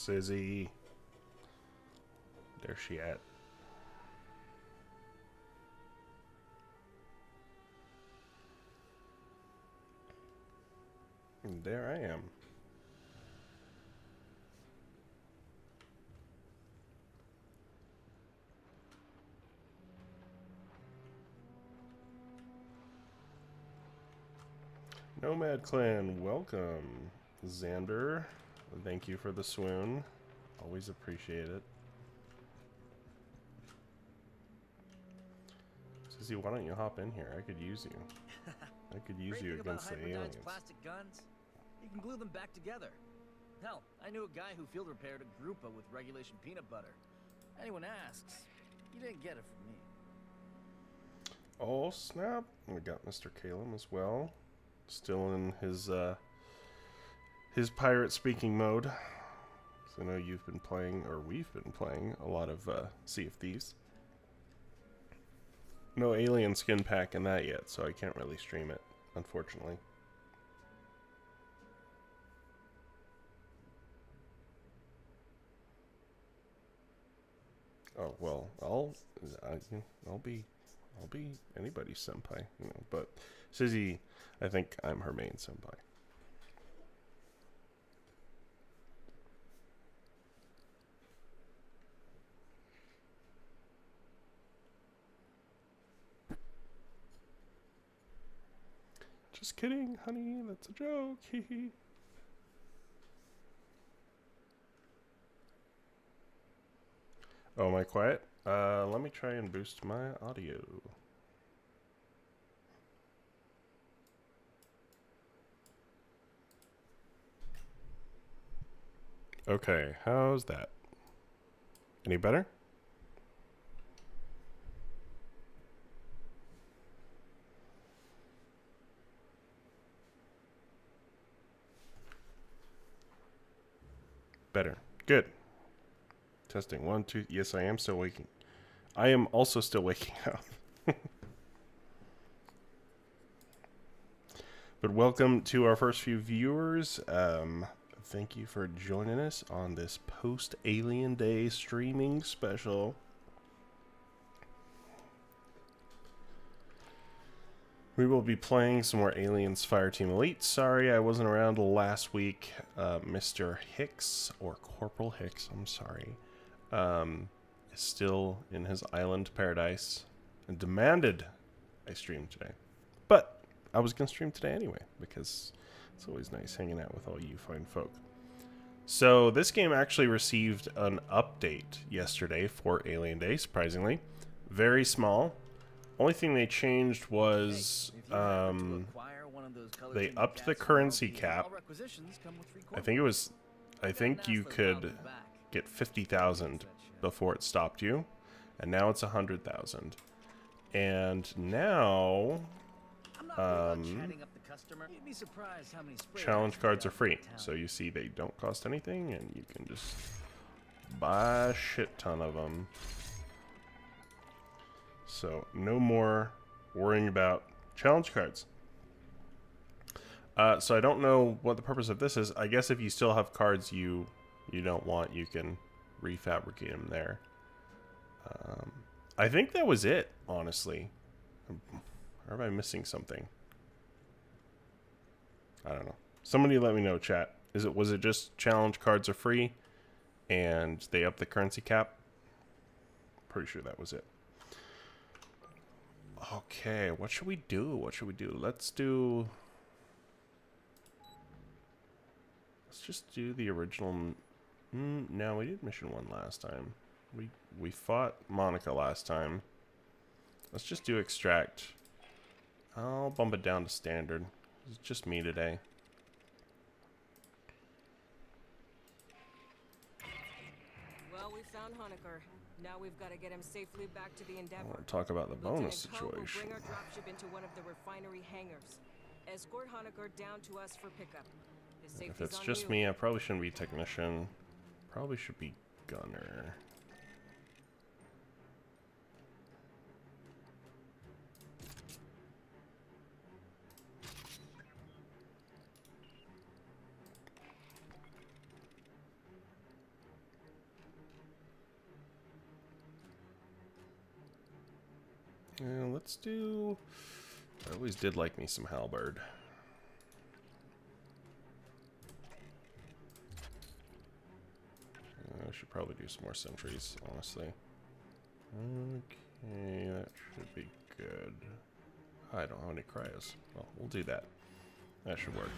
Sizzy. There's she at. And there I am. Nomad Clan, welcome. Xander, thank you for the swoon. Always appreciate it. Sizzy, why don't you hop in here? I could use you. I could use you against the aliens. Plastic guns, you can glue them back together. Hell, I knew a guy who field repaired a Grupa with regulation peanut butter. Anyone asks, you didn't get it from me. Oh snap! We got Mr. Calum as well. Still in his pirate speaking mode. So I know you've been playing, or we've been playing, a lot of Sea of Thieves. No alien skin pack in that yet, so I can't really stream it, unfortunately. Oh well, I'll be anybody's senpai, you know. But Sizzy, I think I'm her main senpai. Just kidding, honey. That's a joke. Hee hee. Oh, am I quiet? Let me try and boost my audio. Okay, how's that? Any better? Better. Good. Testing. 1, 2. Yes, I am still waking. I am also still waking up. But welcome to our first few viewers. Thank you for joining us on this post-Alien Day streaming special. We will be playing some more Aliens Fireteam Elite. Sorry I wasn't around last week. Mr. Hicks, or Corporal Hicks, I'm sorry, is still in his island paradise and demanded I stream today. But I was going to stream today anyway, because it's always nice hanging out with all you fine folk. So this game actually received an update yesterday for Alien Day, surprisingly. Very small. Only thing they changed was they upped the currency cap. I think you could get 50,000 before it stopped you, and now it's 100,000. And now challenge cards are free, so you see they don't cost anything, and you can just buy a shit ton of them. So no more worrying about challenge cards. So I don't know what the purpose of this is. I guess if you still have cards you don't want, you can refabricate them there. I think that was it, honestly. Or am I missing something? I don't know. Somebody let me know, chat. Was it just challenge cards are free and they upped the currency cap? Pretty sure that was it. Okay, what should we do? Let's just do the original. No, we did mission 1 last time. We fought Monica last time. Let's just do extract. I'll bump it down to standard. It's just me today. Well, we found Honecker. Now we've got to get him safely back to the Endeavor. I want to talk about the bonus situation. Bring our dropship into one of the refinery hangars. Escort Honecker down to us for pickup. If it's just me, I probably shouldn't be technician. Probably should be gunner. Let's do... I always did like me some halberd. I should probably do some more sentries, honestly. Okay, that should be good. I don't have any cryos. Well, we'll do that. That should work.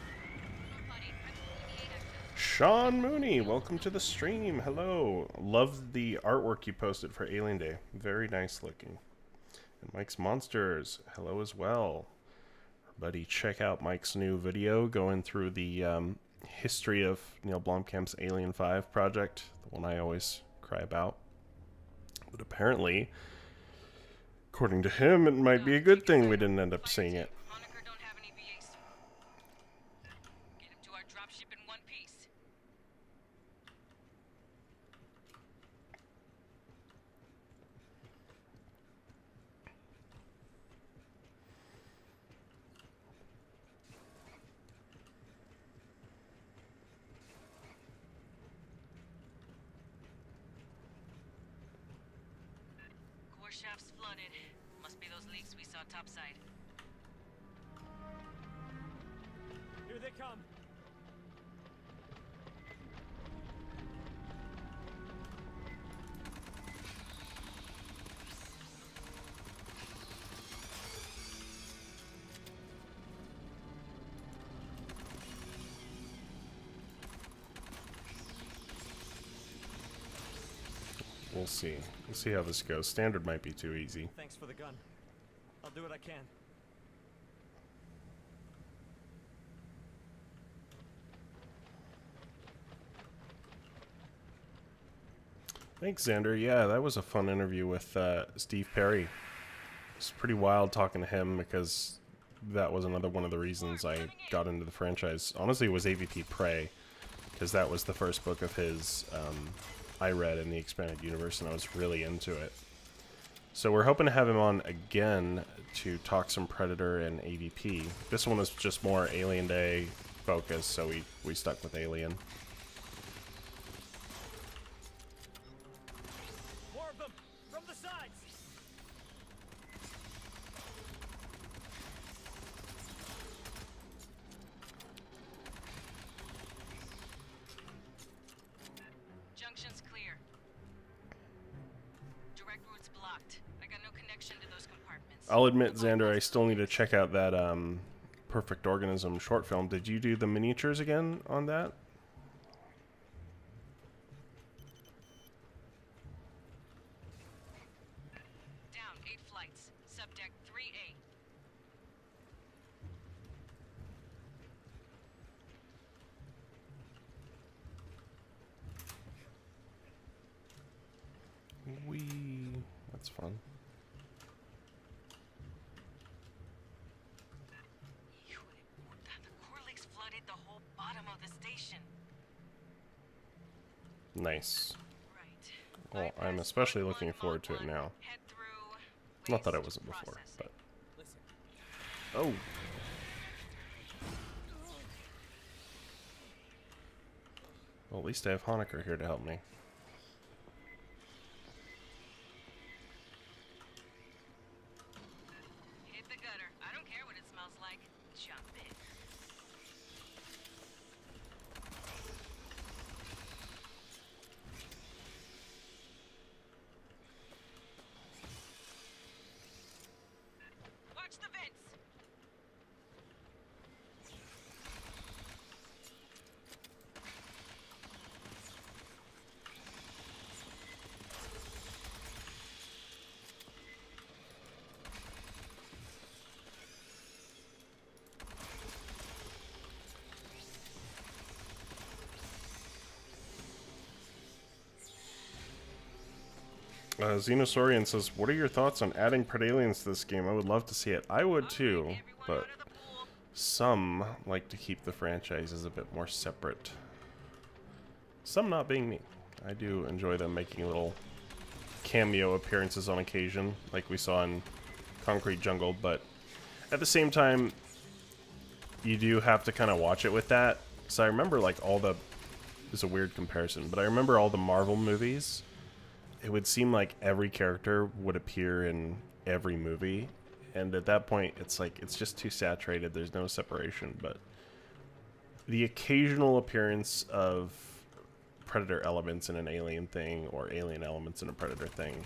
Sean Mooney, welcome to the stream. Hello. Love the artwork you posted for Alien Day. Very nice looking. And Mike's Monsters, hello as well. Everybody check out Mike's new video going through the history of Neil Blomkamp's Alien 5 project, the one I always cry about. But apparently, according to him, it might be a good thing we didn't end up seeing it. Honecker don't have any VAs. Get him to our dropship in one piece. Core shafts flooded. Must be those leaks we saw topside. Here they come. We'll see. We'll see how this goes. Standard might be too easy. Thanks for the gun. I'll do what I can. Thanks, Xander. Yeah, that was a fun interview with Steve Perry. It's pretty wild talking to him because that was another one of the reasons I got into the franchise. Honestly, it was AVP Prey, because that was the first book of his I read in the expanded universe, and I was really into it. So we're hoping to have him on again to talk some Predator and AVP. This one was just more Alien Day focused, so we stuck with Alien. More of them from the sides. Junction's clear. Direct route's blocked. I got no connection to those compartments. I'll admit, Xander, I still need to check out that Perfect Organism short film. Did you do the miniatures again on that? Down 8 flights. Subdeck 3A. That's fun. The core leaks flooded the whole bottom of the station. Nice. Right. Well, I'm especially looking forward to it now. Head through. Not that I waste wasn't before, processing. but... Listen. Oh! Well, at least I have Honecker here to help me. Hit the gutter. I don't care what it smells like. Jump it. Watch the vents. Xenosaurian says, what are your thoughts on adding Predaliens to this game? I would love to see it. I would too, but some like to keep the franchises a bit more separate. Some not being me. I do enjoy them making little cameo appearances on occasion, like we saw in Concrete Jungle, but at the same time, you do have to kind of watch it with that. So I remember like all the... It's a weird comparison, but I remember all the Marvel movies it would seem like every character would appear in every movie, and at that point it's like it's just too saturated. There's no separation. But the occasional appearance of Predator elements in an Alien thing or Alien elements in a Predator thing,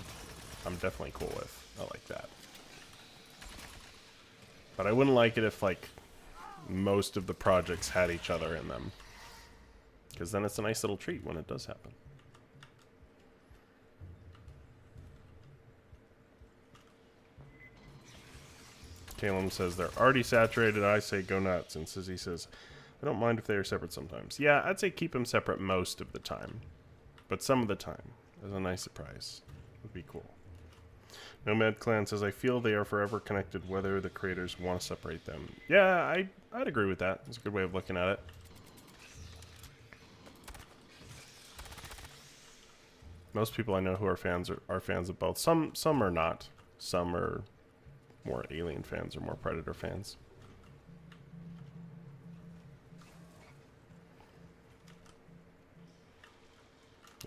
I'm definitely cool with. I like that. But I wouldn't like it if like most of the projects had each other in them, because then it's a nice little treat when it does happen. Caleb says they're already saturated. I say go nuts. And Sizzy says, I don't mind if they are separate sometimes. Yeah, I'd say keep them separate most of the time. But some of the time, as a nice surprise, would be cool. Nomad Clan says, I feel they are forever connected whether the creators want to separate them. Yeah, I'd agree with that. It's a good way of looking at it. Most people I know who are fans are fans of both. Some are not. Some are more Alien fans or more Predator fans.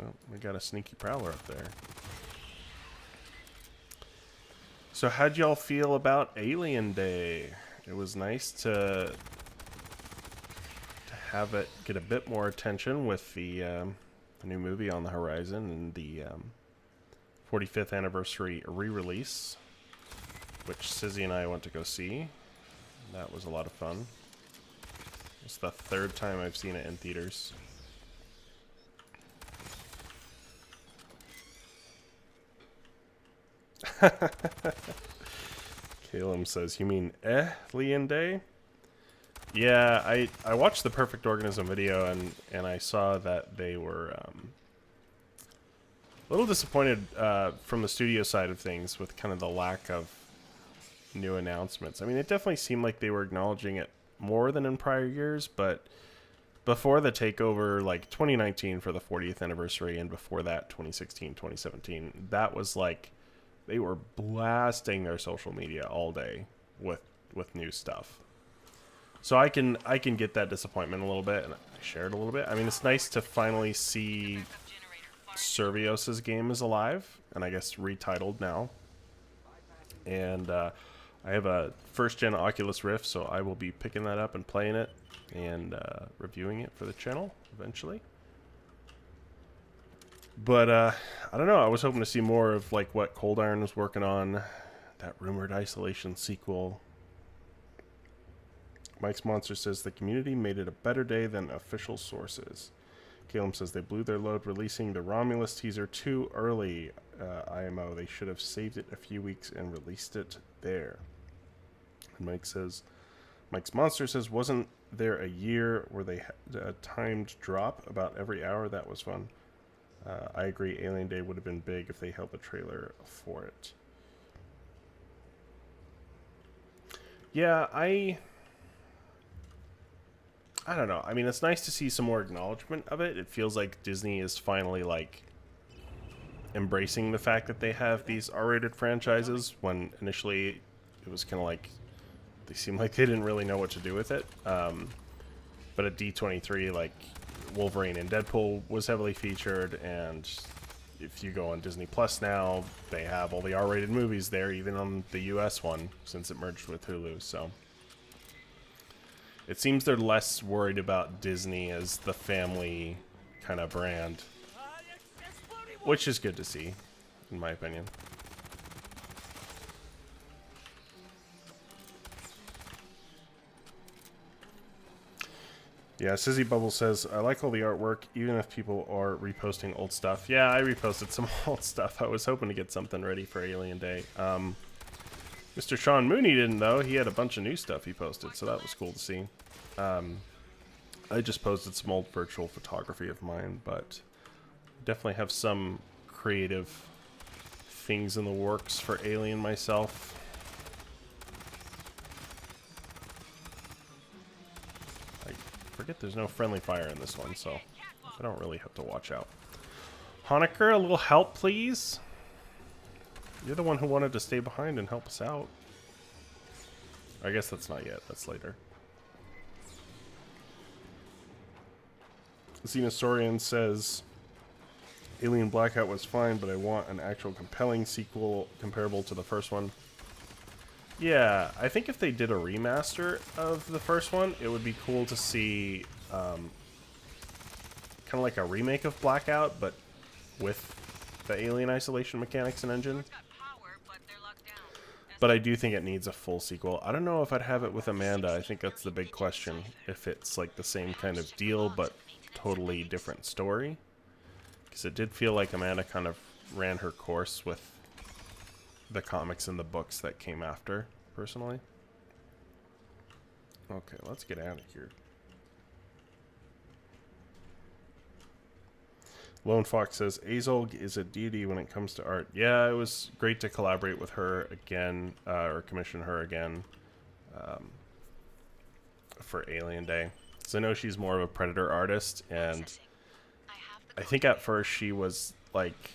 Oh, we got a sneaky prowler up there. So how'd y'all feel about Alien Day? It was nice to have it get a bit more attention with the new movie on the horizon and the 45th anniversary re-release, which Sizzy and I went to go see. That was a lot of fun. It's the third time I've seen it in theaters. Caleb says, you mean Alien Day? Yeah, I watched the Perfect Organism video and I saw that they were a little disappointed from the studio side of things with kind of the lack of new announcements. I mean, it definitely seemed like they were acknowledging it more than in prior years, but before the takeover, like 2019 for the 40th anniversary, and before that 2016, 2017, that was like they were blasting their social media all day with new stuff. So I can get that disappointment a little bit, and I shared a little bit. I mean, it's nice to finally see Servios's game is alive, and I guess retitled now. And I have a first-gen Oculus Rift, so I will be picking that up and playing it and reviewing it for the channel eventually. But I don't know. I was hoping to see more of like what Cold Iron was working on, that rumored Isolation sequel. Mike's Monster says the community made it a better day than official sources. Caleb says they blew their load releasing the Romulus teaser too early. IMO, they should have saved it a few weeks and released it there. And Mike's Monster says, wasn't there a year where they had a timed drop about every hour? That was fun. I agree, Alien Day would have been big if they held the trailer for it. Yeah, I don't know. I mean, it's nice to see some more acknowledgement of it. It feels like Disney is finally, like, embracing the fact that they have these R-rated franchises, when initially it was kind of like they seemed like they didn't really know what to do with it. But at D23, like, Wolverine and Deadpool was heavily featured, and if you go on Disney Plus now, they have all the R-rated movies there, even on the US one, since it merged with Hulu, so it seems they're less worried about Disney as the family kind of brand, which is good to see, in my opinion. Yeah, Sizzy Bubble says, I like all the artwork, even if people are reposting old stuff. Yeah, I reposted some old stuff. I was hoping to get something ready for Alien Day. Mr. Sean Mooney didn't, though. He had a bunch of new stuff he posted, so that was cool to see. I just posted some old virtual photography of mine, but definitely have some creative things in the works for Alien myself. I forget there's no friendly fire in this one, so I don't really have to watch out. Honecker, a little help, please? You're the one who wanted to stay behind and help us out. I guess that's not yet. That's later. Xenosaurian says, Alien Blackout was fine, but I want an actual compelling sequel comparable to the first one. Yeah, I think if they did a remaster of the first one, it would be cool to see kind of like a remake of Blackout, but with the Alien Isolation mechanics and engine. But I do think it needs a full sequel. I don't know if I'd have it with Amanda. I think that's the big question. If it's like the same kind of deal, but totally different story. Because it did feel like Amanda kind of ran her course with the comics and the books that came after, personally. Okay, let's get out of here. Lone Fox says, Azog is a deity when it comes to art. Yeah, it was great to collaborate with her again, or commission her again for Alien Day. Because I know she's more of a Predator artist, and I think at first she was like,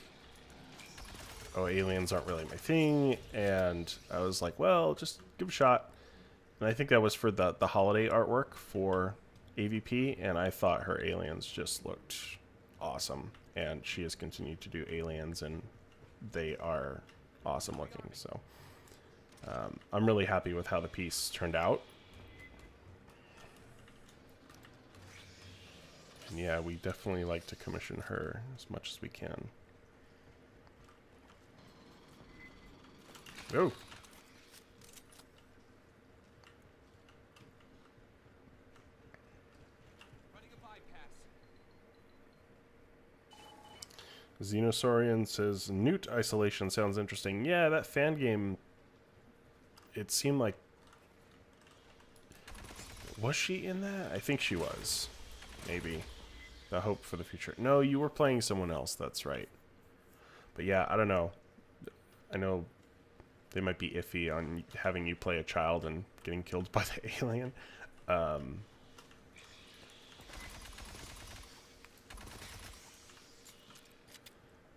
oh, aliens aren't really my thing, and I was like, well, just give it a shot. And I think that was for the holiday artwork for AVP, and I thought her aliens just looked awesome, and she has continued to do aliens, and they are awesome looking. So I'm really happy with how the piece turned out. And yeah, we definitely like to commission her as much as we can. Oh. Xenosaurian says, Newt Isolation sounds interesting. Yeah, that fan game, it seemed like... Was she in that? I think she was. Maybe. The hope for the future. No, you were playing someone else, that's right. But yeah, I don't know. I know they might be iffy on having you play a child and getting killed by the alien.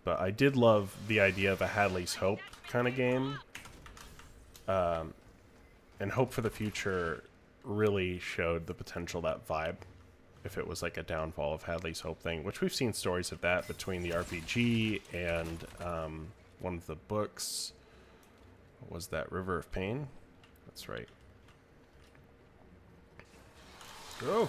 But I did love the idea of a Hadley's Hope kind of game. And Hope for the Future really showed the potential, that vibe, if it was like a downfall of Hadley's Hope thing, which we've seen stories of that between the RPG and one of the books. What was that? River of Pain? That's right. Oh!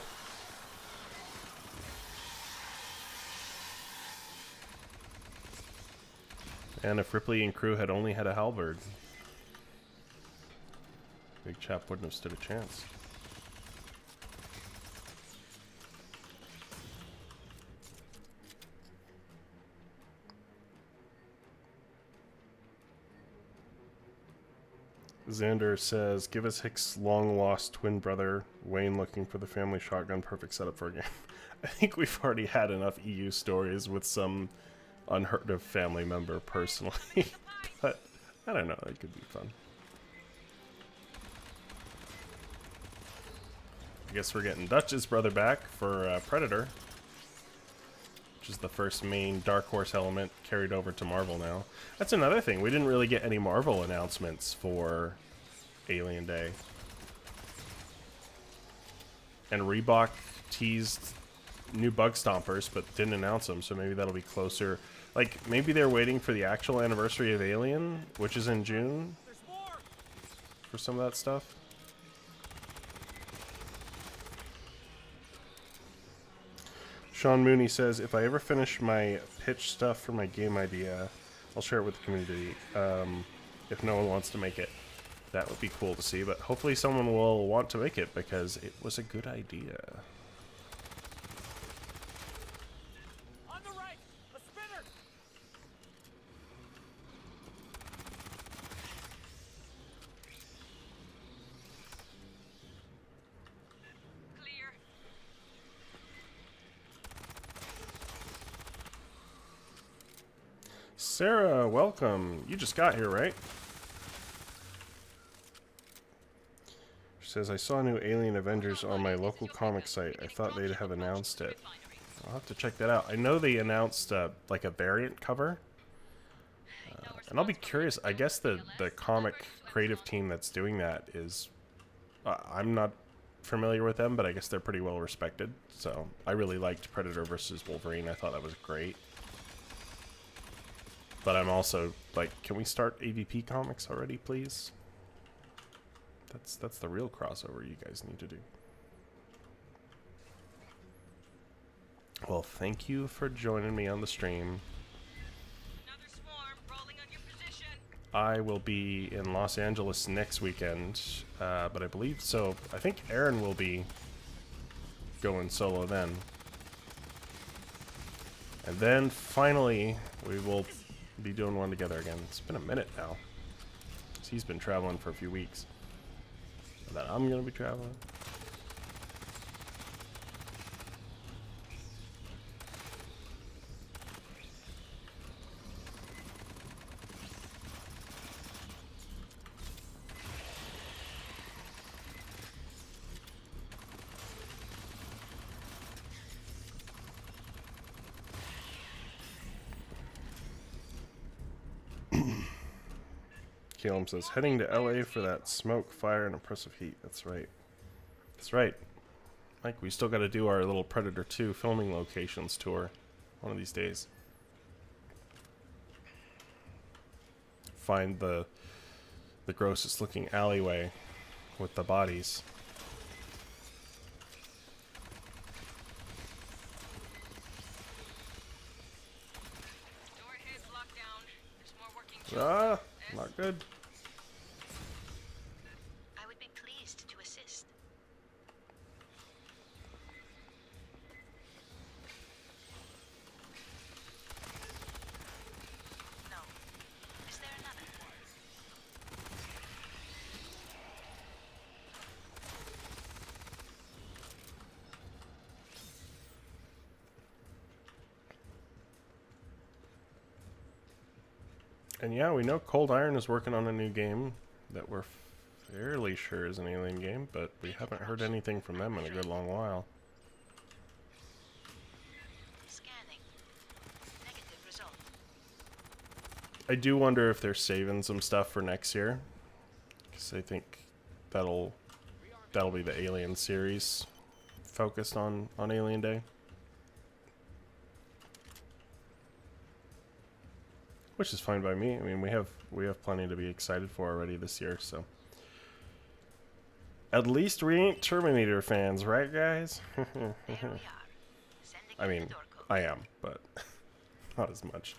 And if Ripley and crew had only had a halberd, Big Chap wouldn't have stood a chance. Xander says, give us Hicks' long-lost twin brother, Wayne looking for the family shotgun, perfect setup for a game. I think we've already had enough EU stories with some unheard of family member personally, but I don't know, it could be fun. I guess we're getting Dutch's brother back for Predator, which is the first main Dark Horse element carried over to Marvel now. That's another thing, we didn't really get any Marvel announcements for Alien Day. And Reebok teased new Bug Stompers, but didn't announce them, so maybe that'll be closer. Like, maybe they're waiting for the actual anniversary of Alien, which is in June, for some of that stuff. Sean Mooney says, if I ever finish my pitch stuff for my game idea, I'll share it with the community. If no one wants to make it, that would be cool to see, but hopefully someone will want to make it because it was a good idea. On the right, a spinner. Clear. Sarah, welcome. You just got here, right? She says, I saw new Alien Avengers on my local comic site. I thought they'd have announced it. I'll have to check that out. I know they announced like a variant cover. And I'll be curious. I guess the comic creative team that's doing that is... I'm not familiar with them, but I guess they're pretty well respected. So I really liked Predator versus Wolverine. I thought that was great. But I'm also like, can we start AVP comics already, please? That's the real crossover you guys need to do. Well, thank you for joining me on the stream. Another swarm rolling on your position. I will be in Los Angeles next weekend, but I believe so. I think Aaron will be going solo then. And then finally, we will be doing one together again. It's been a minute now. He's been traveling for a few weeks. And then I'm going to be traveling. Calum says, heading to LA for that smoke, fire, and oppressive heat. That's right. That's right. Mike, we still got to do our little Predator 2 filming locations tour one of these days. Find the grossest looking alleyway with the bodies. Door head's locked down. There's more working. Ah, not good. I would be pleased to assist. No. Is there another? And yeah, we know Cold Iron is working on a new game that we're fairly sure is an Alien game, but we haven't heard anything from them in a good long while. Scanning. Negative result. I do wonder if they're saving some stuff for next year, because I think that'll be the Alien series focused on Alien Day. Which is fine by me. I mean, we have plenty to be excited for already this year, so. At least we ain't Terminator fans, right, guys? There we are. Sending I in mean, the door code. I am, but not as much.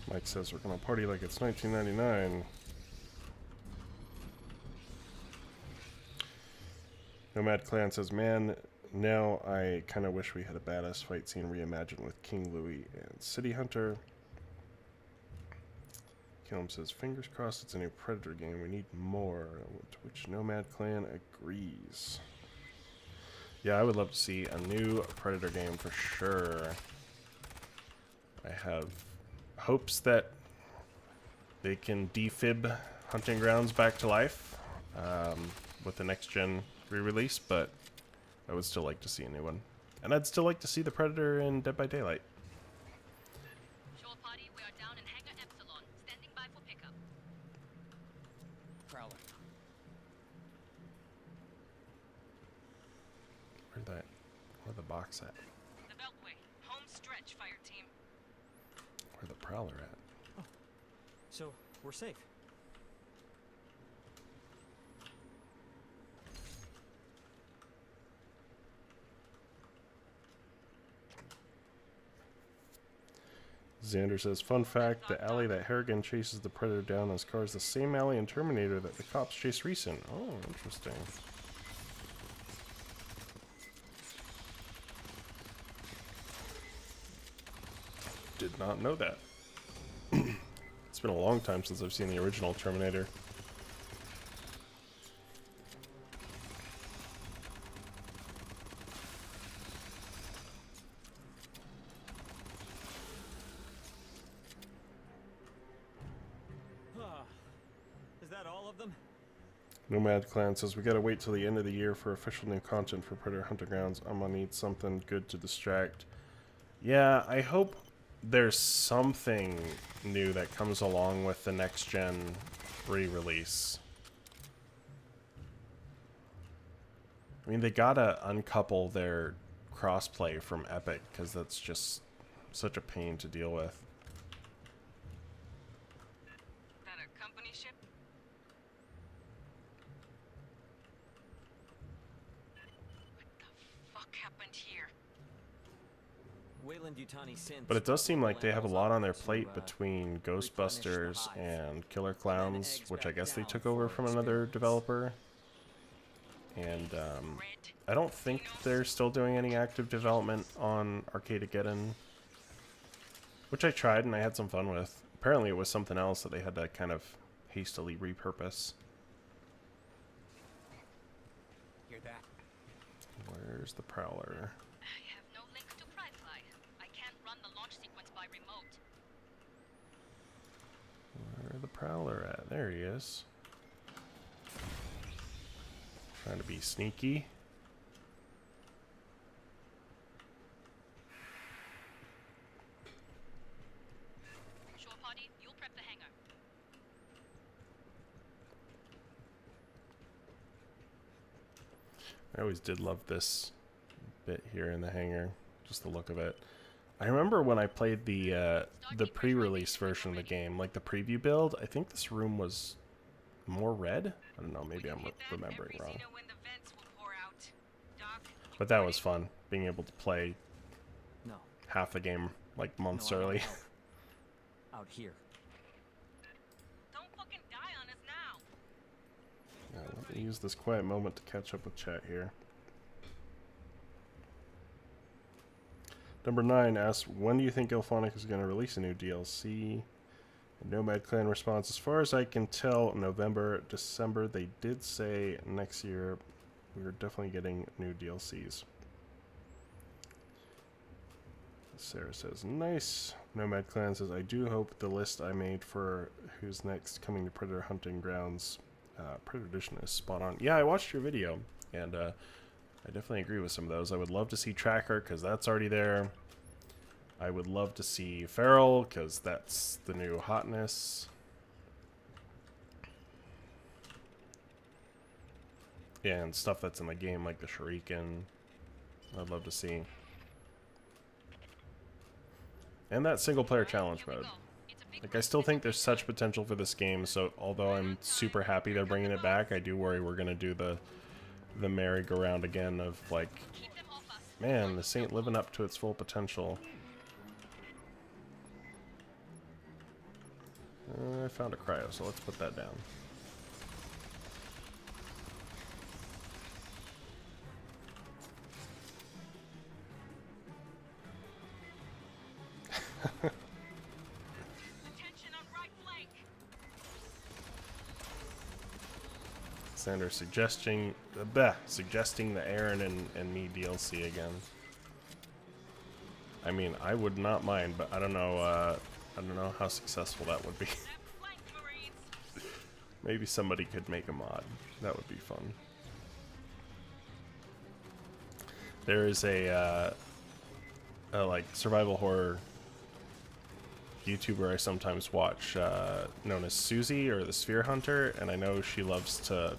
Mike says we're gonna party like it's 1999. Nomad Clan says, man, now I kind of wish we had a badass fight scene reimagined with King Louie and City Hunter. Killam says, fingers crossed it's a new Predator game. We need more. To which Nomad Clan agrees. Yeah, I would love to see a new Predator game for sure. I have hopes that they can defib Hunting Grounds back to life with the next gen re-release, but I would still like to see a new one. And I'd still like to see the Predator in Dead by Daylight. Shore party, we are down in Hangar Epsilon. Standing by for pickup. Prowler. Where the box at? The Beltway. Home stretch, Fireteam. Where the Prowler at? So, we're safe. Xander says, fun fact, the alley that Harrigan chases the Predator down in his car is the same alley in Terminator that the cops chase recent. Oh, interesting. Did not know that. It's been a long time since I've seen the original Terminator. Is that all of them? Nomad Clan says, we gotta wait till the end of the year for official new content for Predator Hunting Grounds. I'm gonna need something good to distract. Yeah, I hope there's something new that comes along with the next gen re-release. I mean, they gotta uncouple their crossplay from Epic, because that's just such a pain to deal with. That a company ship? What the fuck happened here? But it does seem like they have a lot on their plate between Ghostbusters and Killer Clowns, which I guess they took over from another developer. And I don't think they're still doing any active development on Arcadegeddon, which I tried and I had some fun with. Apparently it was something else that they had to kind of hastily repurpose. Hear that? Where's the Prowler? I have no links to PrideFly. I can't run the launch sequence by remote. Where's the Prowler at? There he is. Trying to be sneaky. Shore party, you'll prep the hangar. I always did love this bit here in the hangar, just the look of it. I remember when I played the pre-release version of the game, like the preview build, I think this room was more red? I don't know, maybe I'm remembering wrong. But that was fun, being able to play No. half the game like months No, I don't early. know. Out here. Don't fucking die on us now. Yeah, let me use this quiet moment to catch up with chat here. Number 9 asks, when do you think Ilphonic is going to release a new DLC? And Nomad Clan responds, as far as I can tell, November, December. They did say next year. We're definitely getting new DLCs. Sarah says, nice. Nomad Clan says, I do hope the list I made for who's next coming to Predator Hunting Grounds Predator Edition is spot on. Yeah, I watched your video, and I definitely agree with some of those. I would love to see Tracker, because that's already there. I would love to see Feral, because that's the new hotness. Yeah, and stuff that's in the game, like the Shuriken. I'd love to see. And that single-player challenge mode. Like, I still think there's such potential for this game, so although I'm super happy they're bringing it back, I do worry we're going to do the merry-go-round again of, like, man, this ain't living up to its full potential. I found a cryo, so let's put that down. Attention on right flank. Sander suggesting the Aaron and me DLC again. I mean, I would not mind, but I don't know how successful that would be. Left flank, Marines. Maybe somebody could make a mod. That would be fun. There is a like survival horror YouTuber I sometimes watch, known as Susie, or the Sphere Hunter, and I know she loves to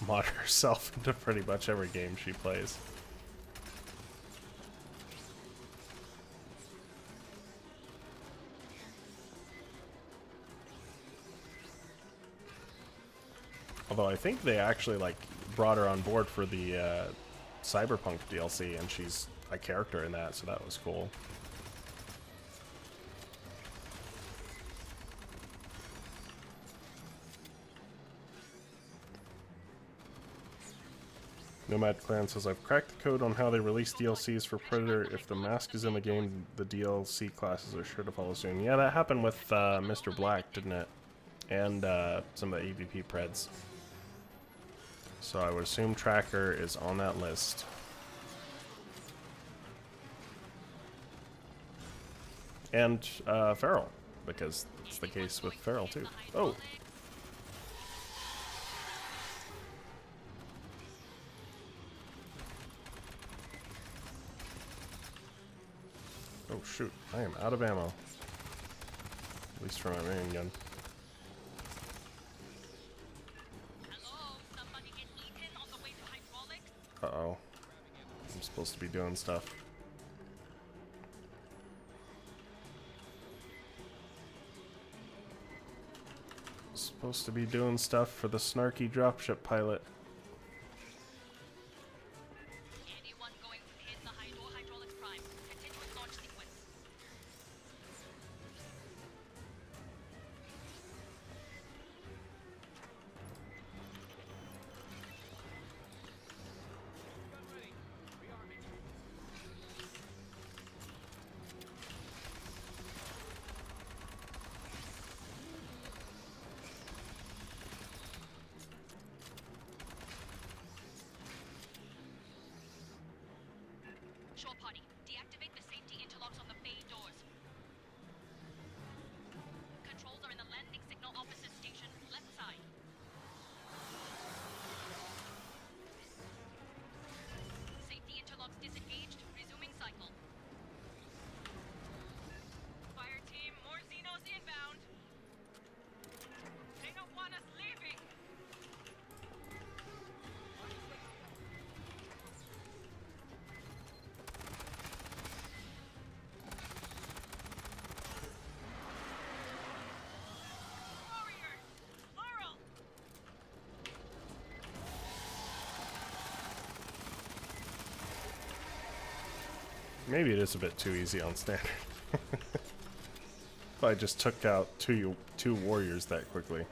mod herself into pretty much every game she plays. Although I think they actually like brought her on board for the Cyberpunk DLC, and she's a character in that, so that was cool. Nomad Clan says, I've cracked the code on how they release DLCs for Predator. If the mask is in the game, the DLC classes are sure to follow soon. Yeah, that happened with Mr. Black, didn't it? And some of the AVP Preds. So I would assume Tracker is on that list. And Feral, because it's the case with Feral too. Oh! Oh shoot, I am out of ammo. At least for my main gun. Hello? Somebody get eaten on the way to hydraulics? Uh-oh. I'm supposed to be doing stuff. Supposed to be doing stuff for the snarky dropship pilot. Anyone going to hit the hydraulics prime? Continue with launch sequence. Shore party, deactivate the safety interlocks on the bay doors. Controls are in the landing signal officer station, left side. Safety interlocks disengaged, resuming cycle. Fire team, more Xenos inbound. They don't want us leaving. Warriors, plural. Maybe it is a bit too easy on standard. If I just took out two warriors that quickly.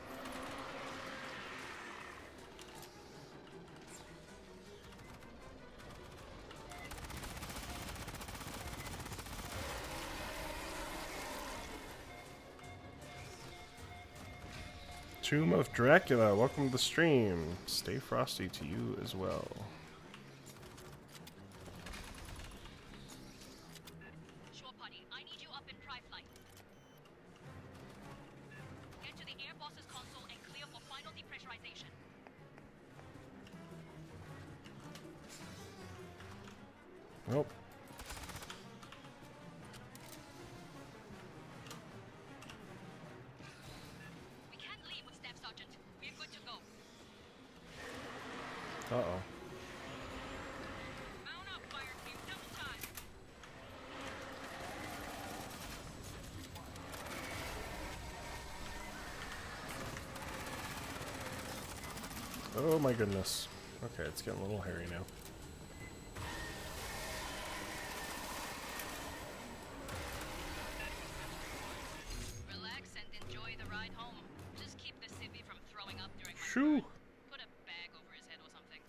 Tomb of Dracula, welcome to the stream. Stay frosty to you as well. Shore party, I need you up in tri-flight. Get to the air boss's console and clear for final depressurization. Nope. We can't leave with Staff Sergeant. We're good to go. Uh-oh. Mount up, fire team, double time. Oh my goodness. Okay, it's getting a little hairy now. Relax and enjoy the ride home. Just keep the civvy from throwing up during my Shoo! turn. Put a bag over his head or something.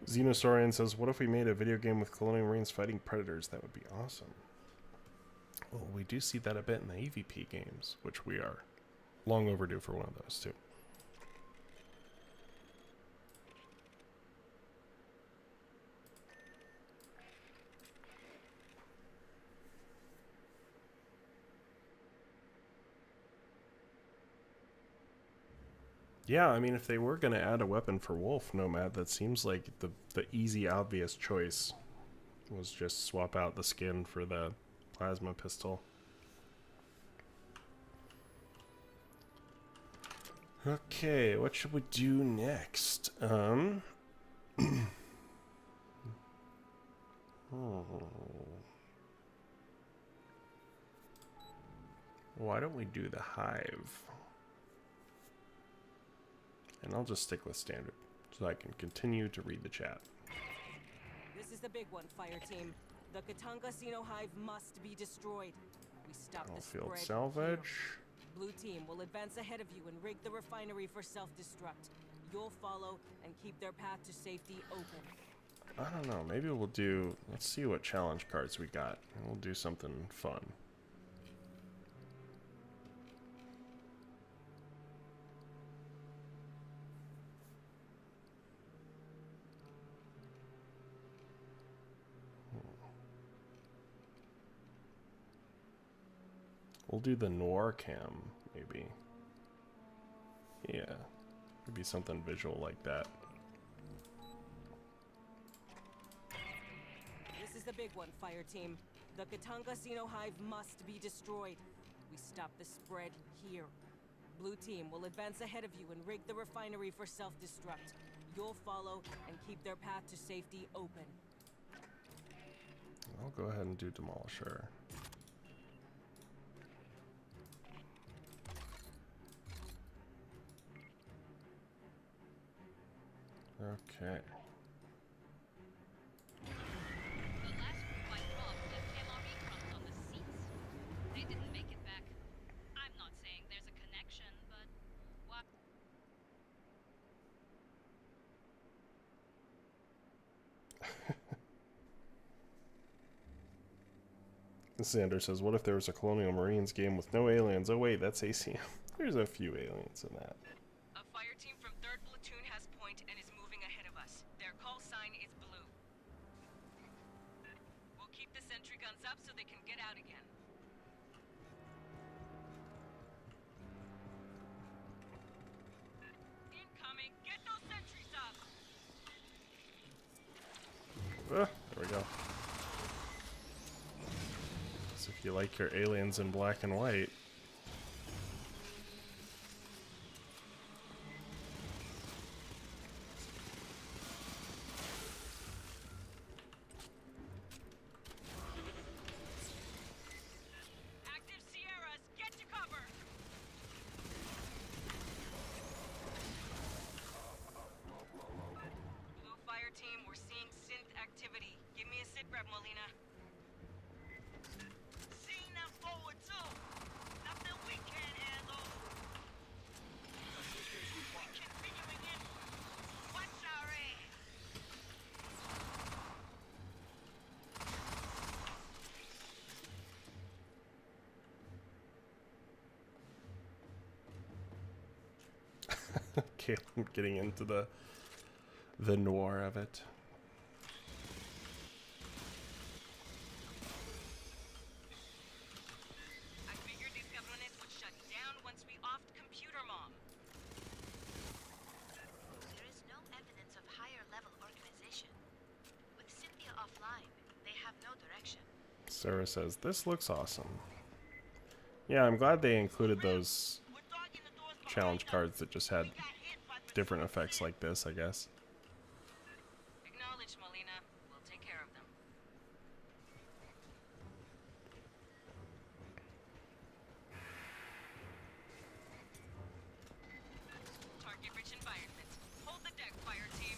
Xenosaurian says, what if we made a video game with Colonial Marines fighting predators? That would be awesome. Well, we do see that a bit in the EVP games, which we are long overdue for one of those too. Yeah, I mean, if they were going to add a weapon for Wolf Nomad, that seems like the easy, obvious choice was just swap out the skin for the plasma pistol. Okay, what should we do next? Why don't we do the Hive? And I'll just stick with standard, so I can continue to read the chat. This is the big one, Fire Team. The Katanga Xeno Hive must be destroyed. We stop the Battlefield spread salvage. here. Blue Team will advance ahead of you and rig the refinery for self-destruct. You'll follow and keep their path to safety open. I don't know, maybe we'll do, let's see what challenge cards we got, and we'll do something fun. We'll do the Noir Cam, maybe. Yeah, maybe something visual like that. This is the big one, Fireteam. The Katangasino hive must be destroyed. We stop the spread here. Blue team will advance ahead of you and rig the refinery for self-destruct. You'll follow and keep their path to safety open. I'll go ahead and do Demolisher. Okay. The last group I dropped left MRE crumbs on the seats. They didn't make it back. I'm not saying there's a connection, but what? Xander says, what if there was a Colonial Marines game with no aliens? Oh wait, that's ACM. There's a few aliens in that. A fire team from 3rd Platoon has point and is moving ahead of us. Their call sign is blue. We'll keep the sentry guns up so they can get out again. Incoming! Get those sentries up! There we go. So if you like your aliens in black and white. Active Sierras, get to cover! Blue fire team, we're seeing synth activity. Give me a sit rep, Molina. Seeing them forward too. Nothing we can't handle. We continuing in. Watch our aim. Caleb getting into the noir of it. I figured these cabrones would shut down once we offed Computer Mom. There is no evidence of higher level organization. With Cynthia offline, they have no direction. Sarah says, this looks awesome. Yeah, I'm glad they included those We're dogging the doors behind challenge us. cards that just had We got hit by the different effects like this, I guess. Acknowledge, Molina. We'll take care of them. Target-rich environment. Hold the deck, fire team.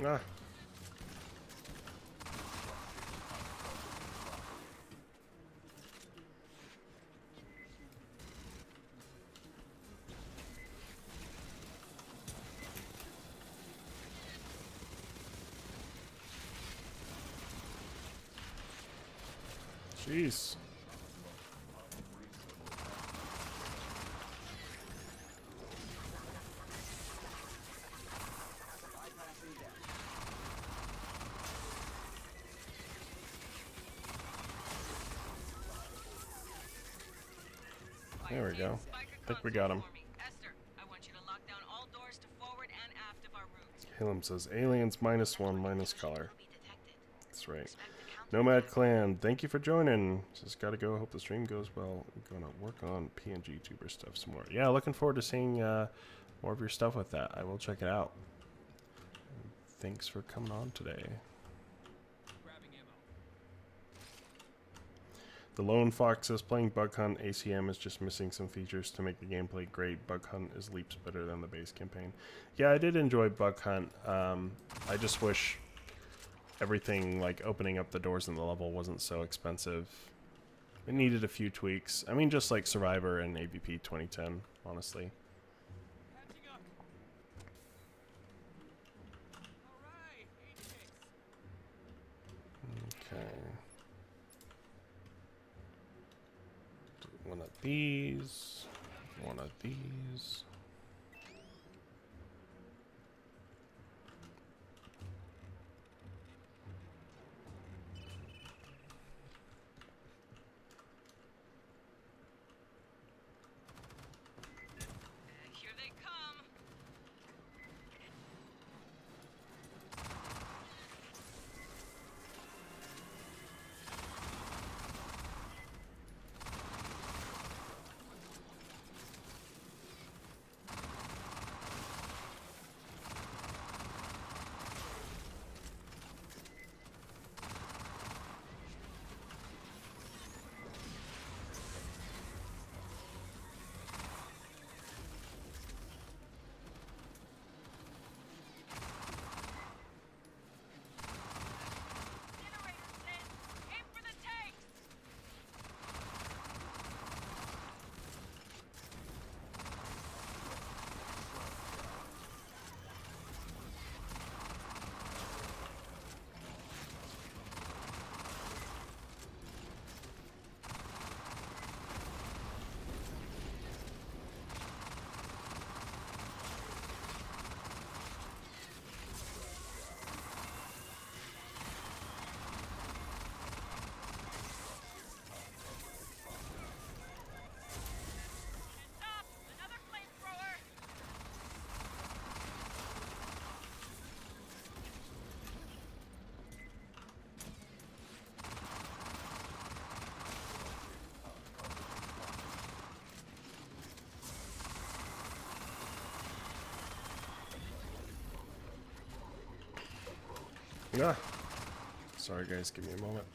Ah. Jeez. There we go. I think we got him. Esther, I want you to lock down all doors to forward and aft of our route. Halem says, aliens -1 minus color. Will be detected. That's right. Expect the counter Nomad Clan, thank you for joining. Just gotta go. Hope the stream goes well. I'm gonna work on PNG tuber stuff some more. Yeah, looking forward to seeing more of your stuff with that. I will check it out. Thanks for coming on today. Grabbing ammo. The Lone Fox says playing Bug Hunt ACM is just missing some features to make the gameplay great. Bug Hunt is leaps better than the base campaign. Yeah, I did enjoy Bug Hunt. I just wish everything, like opening up the doors in the level, wasn't so expensive. It needed a few tweaks. I mean, just like Survivor and AVP 2010, honestly. Catching up. All right, 86. Okay. One of these. One of these. Here they come. Aim for the tanks. Heads up! Another flamethrower! Yeah. Sorry guys, give me a moment.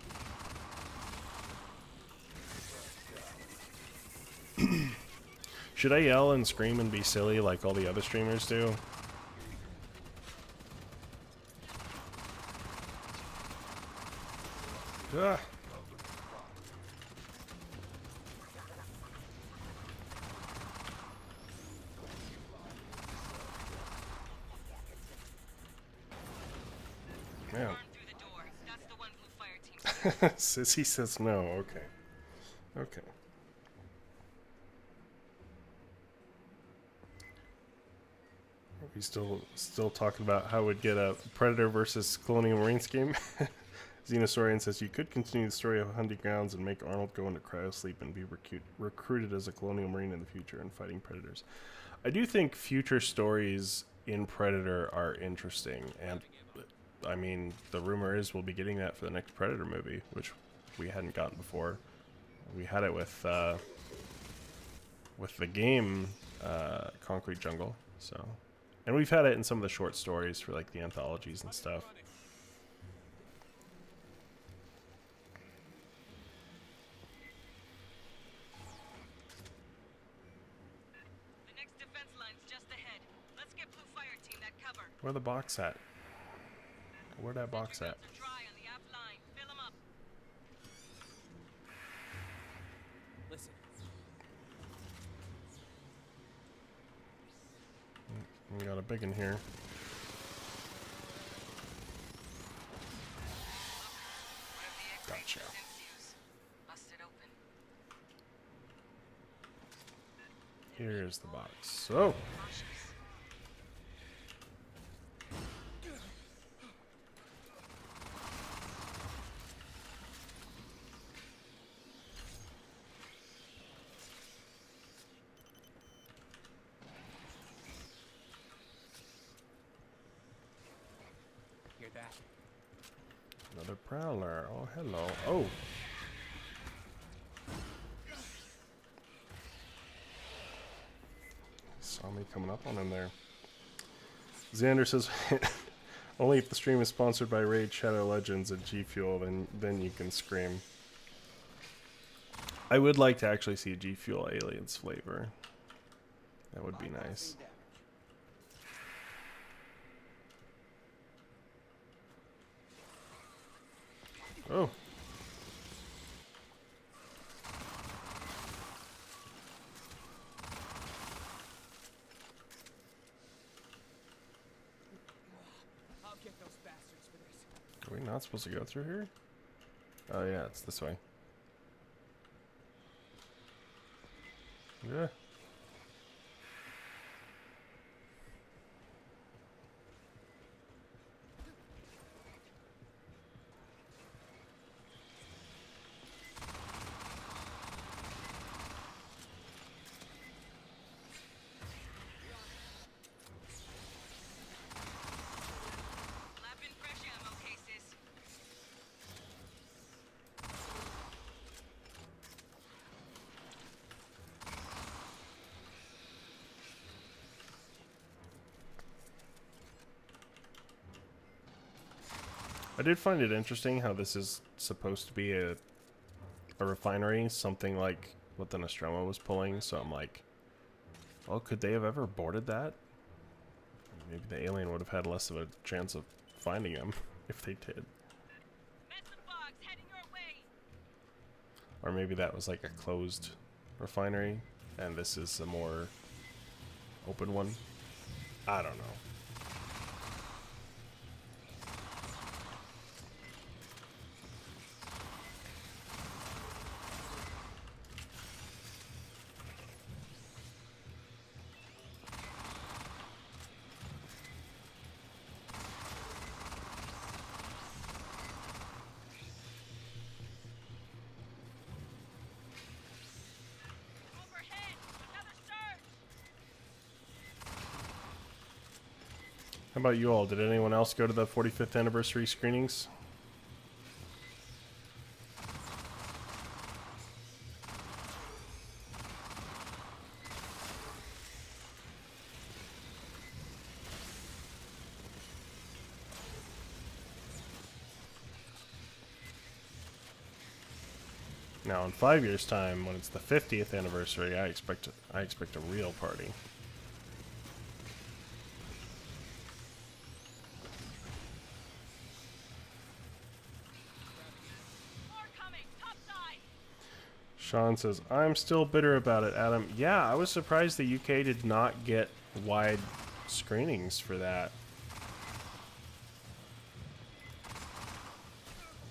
Should I yell and scream and be silly like all the other streamers do? Ah. Man. Burn through the door. That's the one blue fire team. Sissy says no. Okay. Okay. Are we still talking about how we'd get a Predator versus Colonial Marines game? Xenosaurian says you could continue the story of hunting grounds and make Arnold go into cryosleep and be recruited as a Colonial Marine in the future and fighting Predators. I do think future stories in Predator are interesting, and I mean, the rumor is we'll be getting that for the next Predator movie, which we hadn't gotten before. We had it with the game Concrete Jungle, so, and we've had it in some of the short stories for like the anthologies and stuff. The next defense line's just ahead. Let's get blue fire team that cover. Where the box at? Where that box at? Guns are dry on the aft line. Fill them up. Listen, We got a big in here. Gotcha. Busted open. Here's the box. Oh! hear that? Another prowler. Oh, hello. Oh! Saw me coming up on him there. Xander says, only if the stream is sponsored by Raid Shadow Legends and G Fuel, then you can scream. I would like to actually see G Fuel Aliens flavor. That would be nice. Oh. I'll get those bastards for this. Are we not supposed to go through here? Oh yeah, it's this way. Yeah. Lapping fresh ammo cases. I did find it interesting how this is supposed to be a refinery, something like what the Nostromo was pulling, so I'm like, well, could they have ever boarded that? Maybe the alien would have had less of a chance of finding him if they did. Mesa Fox heading your way. Or maybe that was like a closed refinery, and this is a more open one. I don't know. Overhead. Another surge. How about you all? Did anyone else go to the 45th anniversary screenings? Now, in 5 years' time, when it's the 50th anniversary, I expect a real party. More coming. Top side. Sean says, I'm still bitter about it, Adam. Yeah, I was surprised the UK did not get wide screenings for that.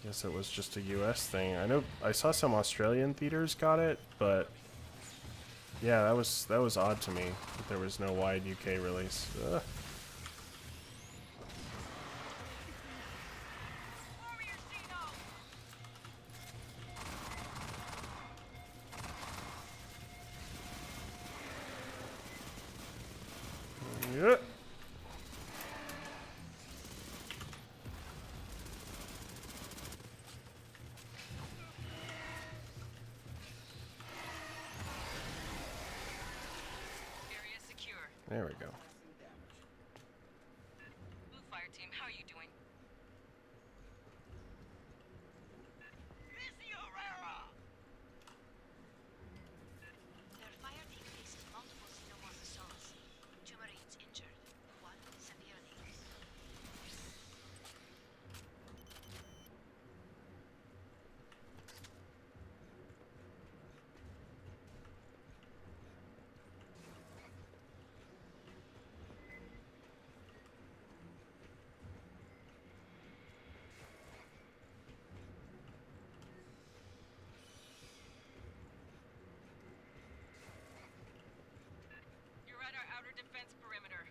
I guess it was just a US thing. I know I saw some Australian theaters got it, but yeah, that was odd to me that there was no wide UK release. Ugh. Warrior Zeno. Yeah. Area secure. There we go. Blue Fireteam, how are you doing? Their fire team faces multiple xenomorph assaults. 2 Marines injured, 1 severely. You're at our outer defense perimeter.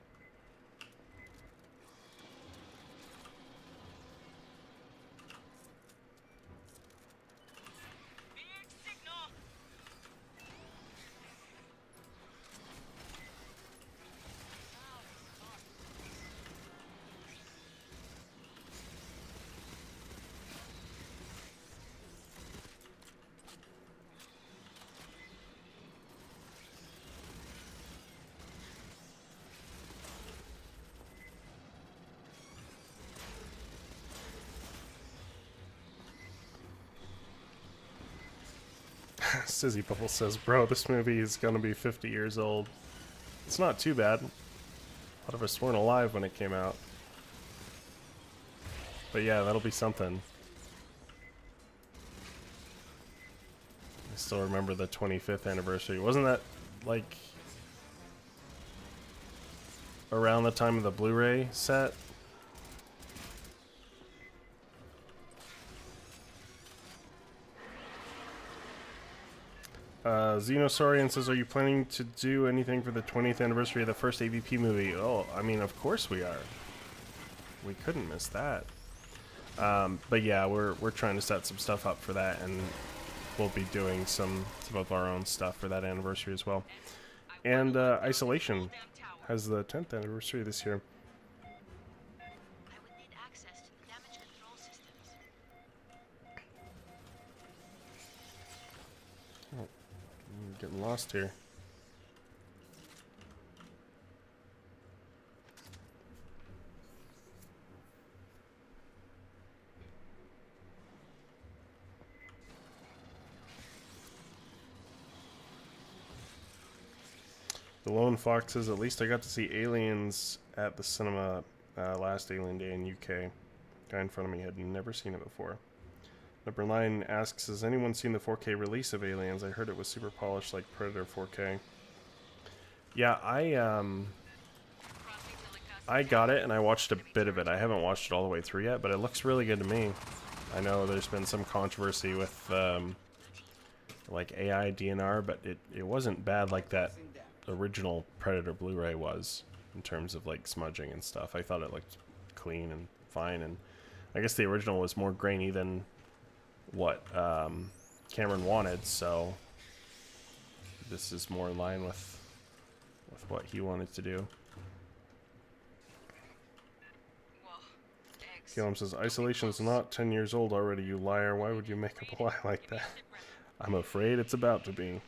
Big signal. Sizzy Bubble says, bro, this movie is gonna be 50 years old. It's not too bad. A lot of us weren't alive when it came out. But yeah, that'll be something. I still remember the 25th anniversary. Wasn't that, like, around the time of the Blu-ray set? Xenosaurian says, are you planning to do anything for the 20th anniversary of the first AVP movie? Oh, I mean, of course we are. We couldn't miss that. But yeah, we're trying to set some stuff up for that, and we'll be doing some of our own stuff for that anniversary as well. And Isolation has the 10th anniversary this year. I would need access to the damage control systems. I'm getting lost here. The Lone Fox says, at least I got to see Aliens at the cinema last Alien Day in UK. Guy in front of me had never seen it before. Number 9 asks, has anyone seen the 4K release of Aliens? I heard it was super polished like Predator 4K. Yeah, I got it and I watched a bit of it. I haven't watched it all the way through yet, but it looks really good to me. I know there's been some controversy with like AI DNR, but it wasn't bad like that original Predator Blu-ray was in terms of like smudging and stuff. I thought it looked clean and fine, and I guess the original was more grainy than what Cameron wanted, so this is more in line with what he wanted to do. Caleb says, Isolation's not 10 years old already, you liar. Why would you make up a lie like that? I'm afraid it's about to be.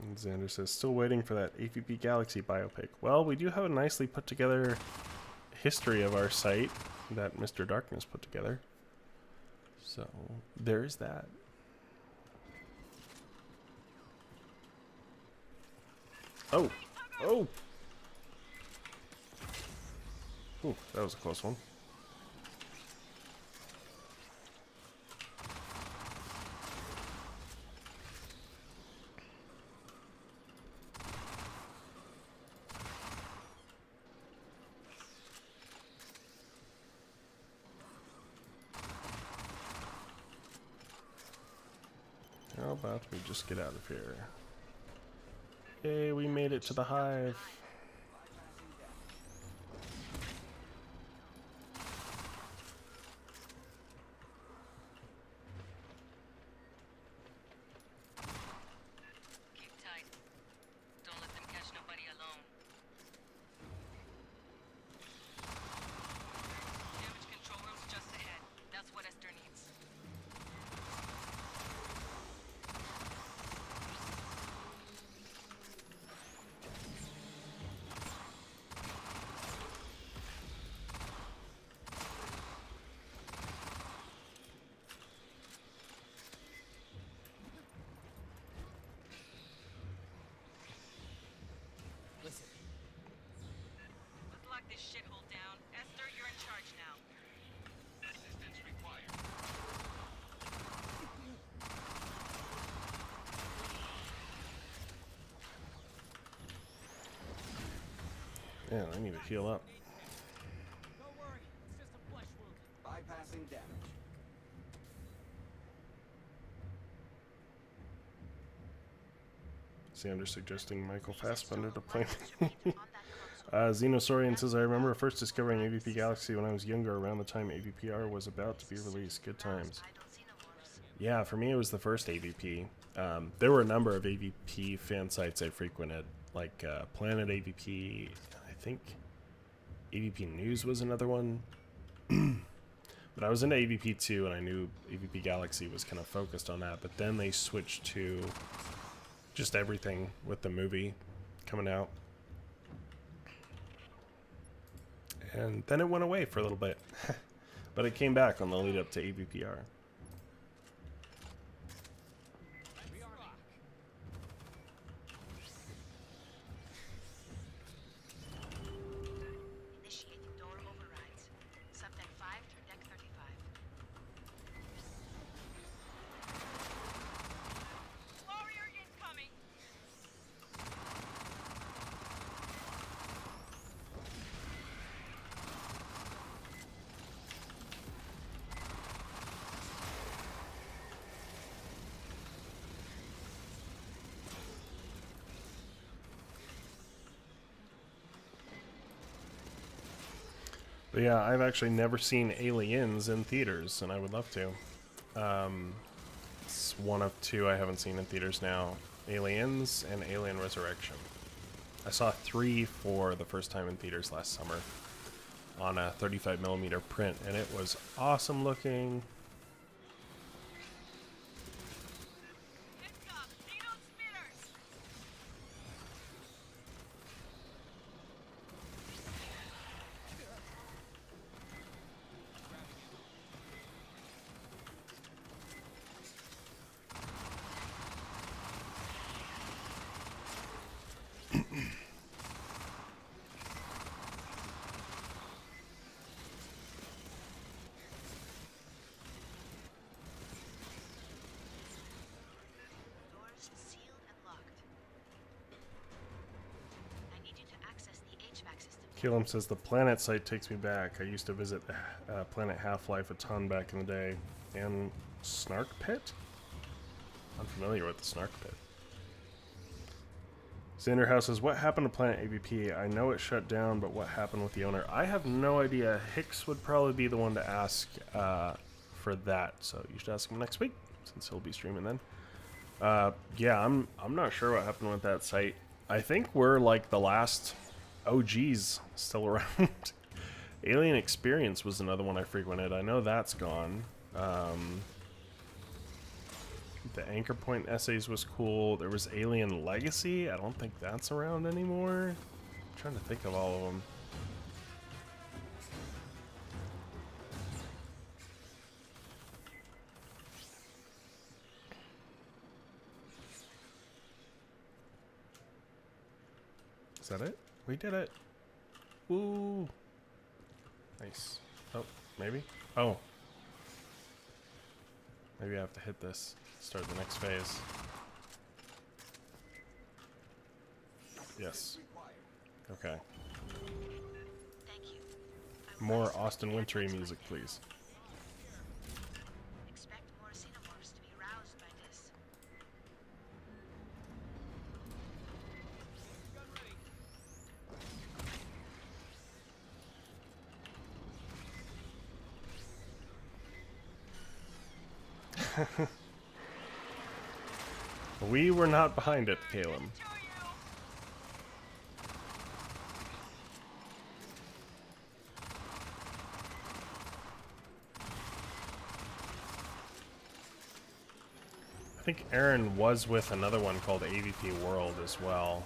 And Xander says, still waiting for that AVP Galaxy biopic. Well, we do have a nicely put together history of our site that Mr. Darkness put together. So, there's that. Oh! Oh! Ooh, that was a close one. How about we just get out of here? Yay, we made it to the hive. Keep tight. Don't let them catch nobody alone. Damage control room's just ahead. That's what Esther needs. Listen, Let's lock this shithole down. Esther, you're in charge now. Assistance required. Man, I need to heal up. Don't worry, it's just a flesh wound. Bypassing damage. Xander suggesting Michael Fassbender to play. Xenosaurian says, I remember first discovering AVP Galaxy when I was younger, around the time AVPR was about to be released. Good times. Yeah, for me it was the first AVP. There were a number of AVP fan sites I frequented, like Planet AVP, I think AVP News was another one. But I was into AVP 2 and I knew AVP Galaxy was kind of focused on that, but then they switched to just everything with the movie coming out. And then it went away for a little bit. But it came back on the lead up to AVPR. Initiating door overrides. Subdeck 5 through deck 35. Warrior incoming! But yeah, I've actually never seen Aliens in theaters, and I would love to. It's one of two I haven't seen in theaters now. Aliens and Alien Resurrection. I saw 3 for the first time in theaters last summer on a 35mm print, and it was awesome looking. Doors sealed and locked. I need you to access the HVAC system. Calum says the planet site takes me back. I used to visit Planet Half-Life a ton back in the day. And Snark Pit? I'm familiar with the Snark Pit. Xanderhouse says, what happened to Planet AVP? I know it shut down, but what happened with the owner? I have no idea. Hicks would probably be the one to ask for that, so you should ask him next week, since he'll be streaming then. Yeah, I'm not sure what happened with that site. I think we're like the last OGs still around. Alien Experience was another one I frequented. I know that's gone. The Anchor Point essays was cool. There was Alien Legacy. I don't think that's around anymore. I'm trying to think of all of them. Is that it? We did it. Woo. Nice. Oh, maybe? Oh. Maybe I have to hit this. Start the next phase. Yes. Okay. Thank you. More Austin Wintory music, please. Expect more xenomorphs to be roused by this. We were not behind it, Caleb. I think Aaron was with another one called AVP World as well.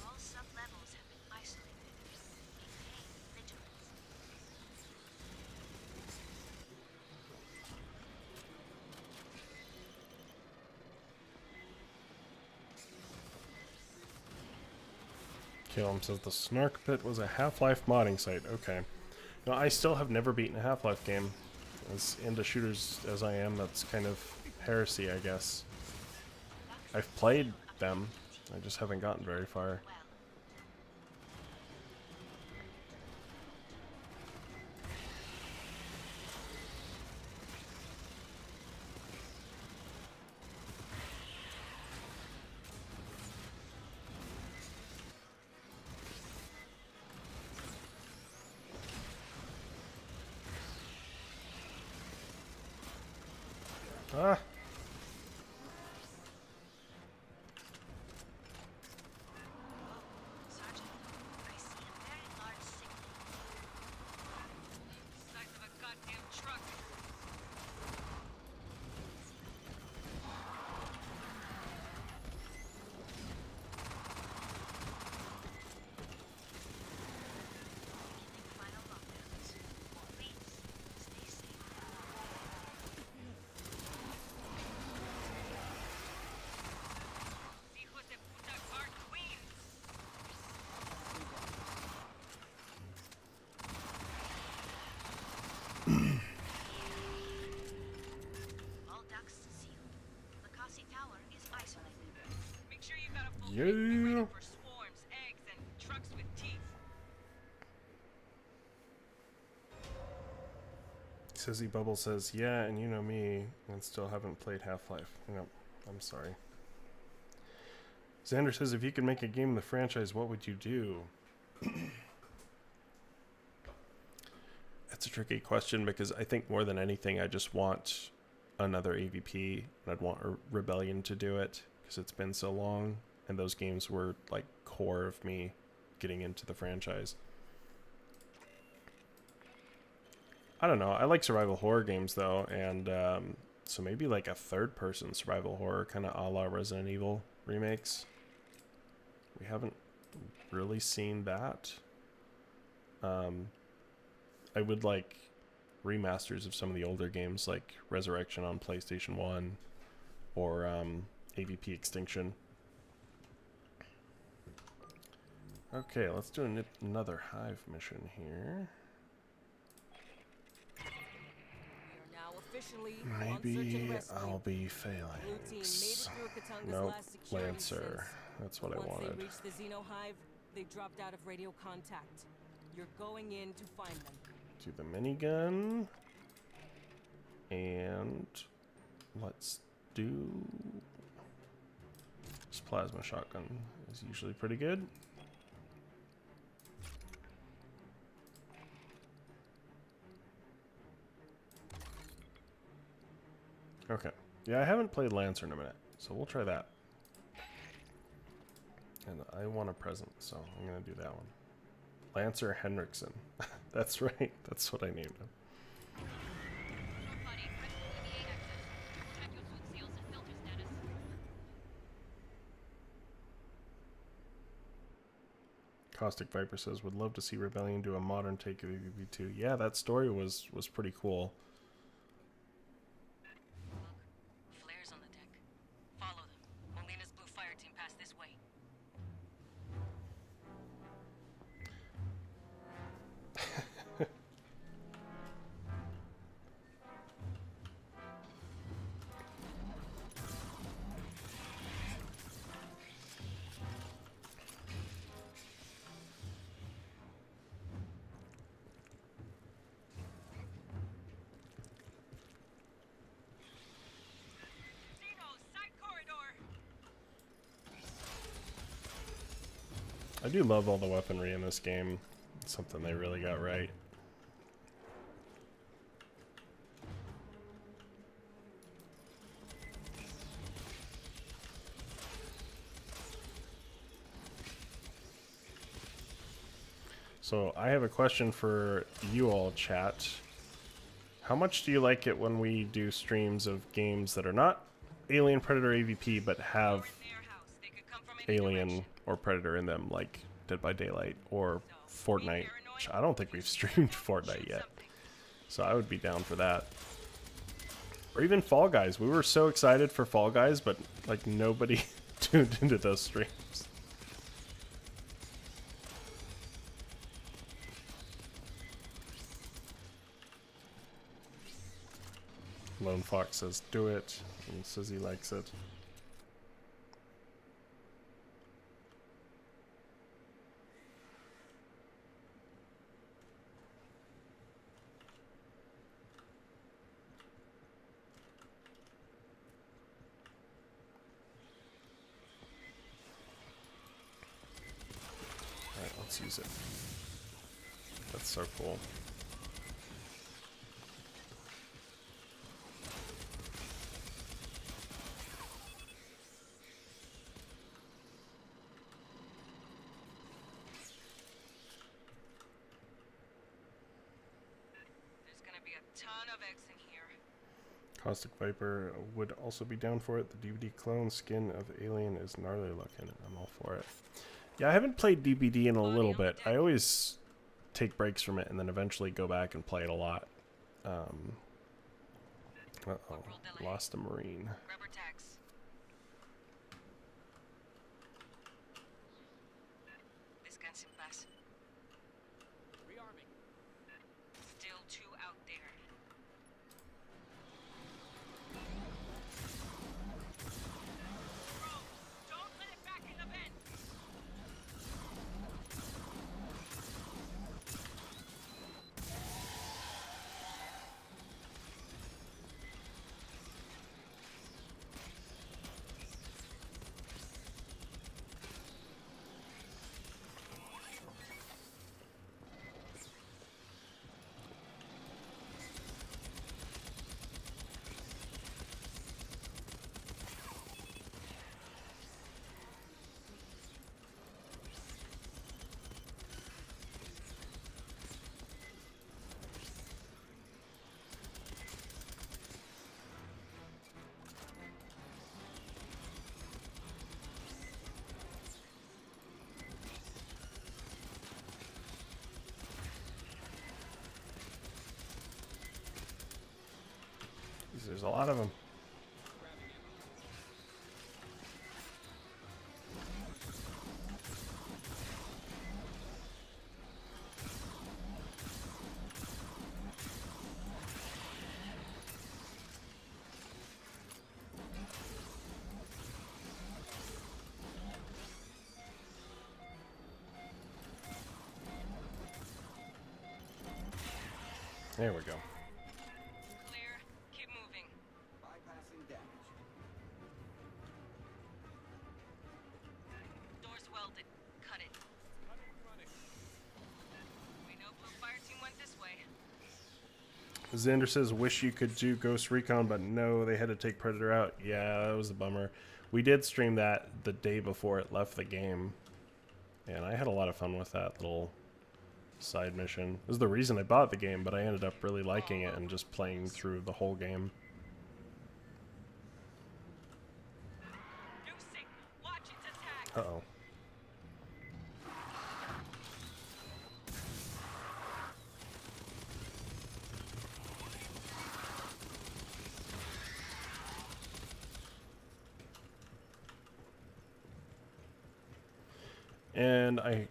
All sub-levels have been isolated. Maintain vigilance. Caleb says the Snark Pit was a Half-Life modding site. Okay. No, I still have never beaten a Half-Life game. As into shooters as I am, that's kind of heresy, I guess. I've played them. I just haven't gotten very far. Well, Ah! Sergeant, I see a very large signal. Size of a goddamn truck. Beginning final lockdowns. Please, stay safe. Hijos de puta guard queens. All ducts sealed. Lakasi Tower is isolated. Make sure you got a full Yeah. kit and ready for swarms, eggs, and trucks with teeth. Sissy Bubble says, yeah, and you know me, and still haven't played Half-Life. Yep, I'm sorry. Xander says, if you could make a game in the franchise, what would you do? That's a tricky question because I think more than anything, I just want another AVP, and I'd want Rebellion to do it because it's been so long, and those games were like core of me getting into the franchise. I don't know. I like survival horror games though, and so maybe like a third-person survival horror, kind of a la Resident Evil remakes. We haven't really seen that. I would like remasters of some of the older games, like Resurrection on PlayStation 1 or AVP Extinction. Okay, let's do another Hive mission here. Maybe I'll be phalanx. Nope, Lancer. That's what I wanted. Once they reached the Xeno Hive, they dropped out of radio contact. You're going in to find them. Do the minigun. And let's do this plasma shotgun. Is usually pretty good. Okay. Yeah, I haven't played Lancer in a minute, so we'll try that. And I want a present, so I'm going to do that one. Lancer Henriksen. That's right. That's what I named him. Party, press EVA access. Check your suit seals and filter status. Caustic Viper says, would love to see Rebellion do a modern take of EVP2. Yeah, that story was pretty cool. Flares on the deck. Follow them. Molina's blue fire team passed this way. I do love all the weaponry in this game. It's something they really got right. So I have a question for you all, chat. How much do you like it when we do streams of games that are not Alien, Predator, AVP, but have Alien or Predator in them, like Dead by Daylight or Fortnite? Which I don't think we've streamed Fortnite yet, so I would be down for that. Or even Fall Guys. We were so excited for Fall Guys, but like nobody tuned into those streams. Lone Fox says do it, and says he likes it. Alright, let's use it. That's so cool. Caustic Viper would also be down for it. The DVD clone skin of Alien is gnarly looking. I'm all for it. Yeah, I haven't played DBD in a little bit. I always take breaks from it and then eventually go back and play it a lot. Uh-oh. Lost a Marine. Rearming. Still two out there. Don't let it back in the vent. Jeez, there's a lot of them. There we go. Clear. Keep moving. Bypassing damage. Door's welded. Cut it. We know Blue Fireteam went this way. Xander says, wish you could do Ghost Recon, but no, they had to take Predator out. Yeah, that was a bummer. We did stream that the day before it left the game, and I had a lot of fun with that little side mission. It was the reason I bought the game, but I ended up really liking it and just playing through the whole game. New signal. Watch its attack. Uh-oh. And I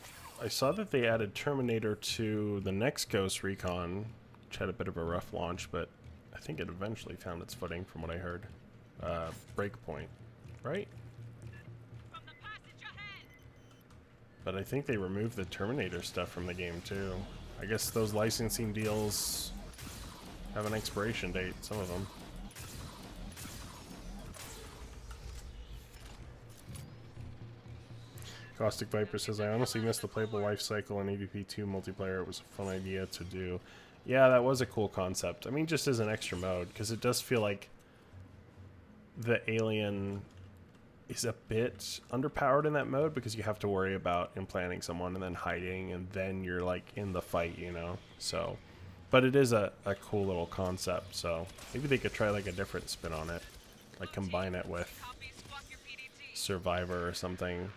saw that they added Terminator to the next Ghost Recon, which had a bit of a rough launch, but I think it eventually found its footing from what I heard. Breakpoint, right? From the passage ahead. But I think they removed the Terminator stuff from the game too. I guess those licensing deals have an expiration date, some of them. Caustic Viper says, I honestly missed the playable life cycle in EVP2 multiplayer. It was a fun idea to do. Yeah, that was a cool concept. I mean, just as an extra mode, because it does feel like the alien is a bit underpowered in that mode, because you have to worry about implanting someone and then hiding, and then you're like in the fight, you know? So, but it is a cool little concept, so maybe they could try like a different spin on it. Like combine it with Survivor or something.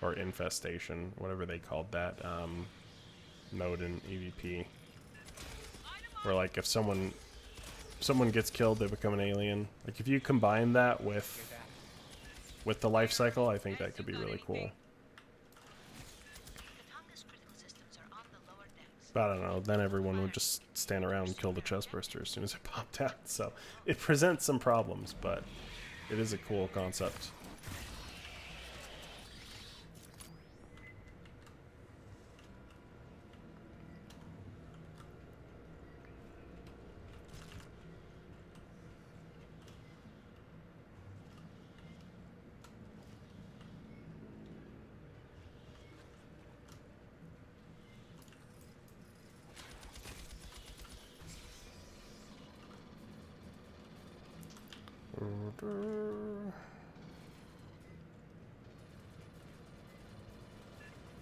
Or Infestation, whatever they called that mode in EVP. Where like if someone gets killed, they become an alien. Like if you combine that with the life cycle, I think that could be really cool. Katanga's critical systems are on the lower decks. But I don't know, then everyone would just stand around and kill the chestburster as soon as it popped out. So it presents some problems, but it is a cool concept.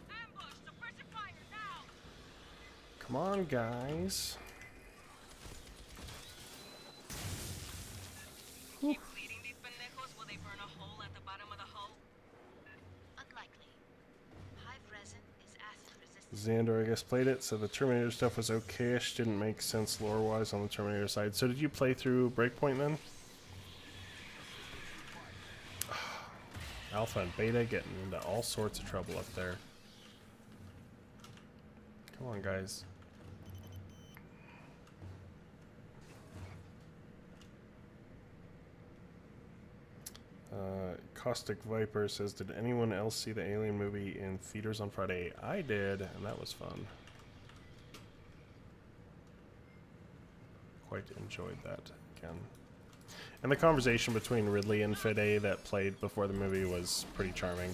Ambush. Suppressor fire now. Come on, guys. Keep bleeding these pendejos. Will they burn a hole at the bottom of the hull? Unlikely. Hive resin is acid resistant. Xander, I guess, played it, so the Terminator stuff was okayish. Didn't make sense lore-wise on the Terminator side. So did you play through Breakpoint then? Alpha and Beta getting into all sorts of trouble up there. Come on, guys. Caustic Viper says, did anyone else see the Alien movie in theaters on Friday? I did, and that was fun. Quite enjoyed that again. And the conversation between Ridley and Fede that played before the movie was pretty charming.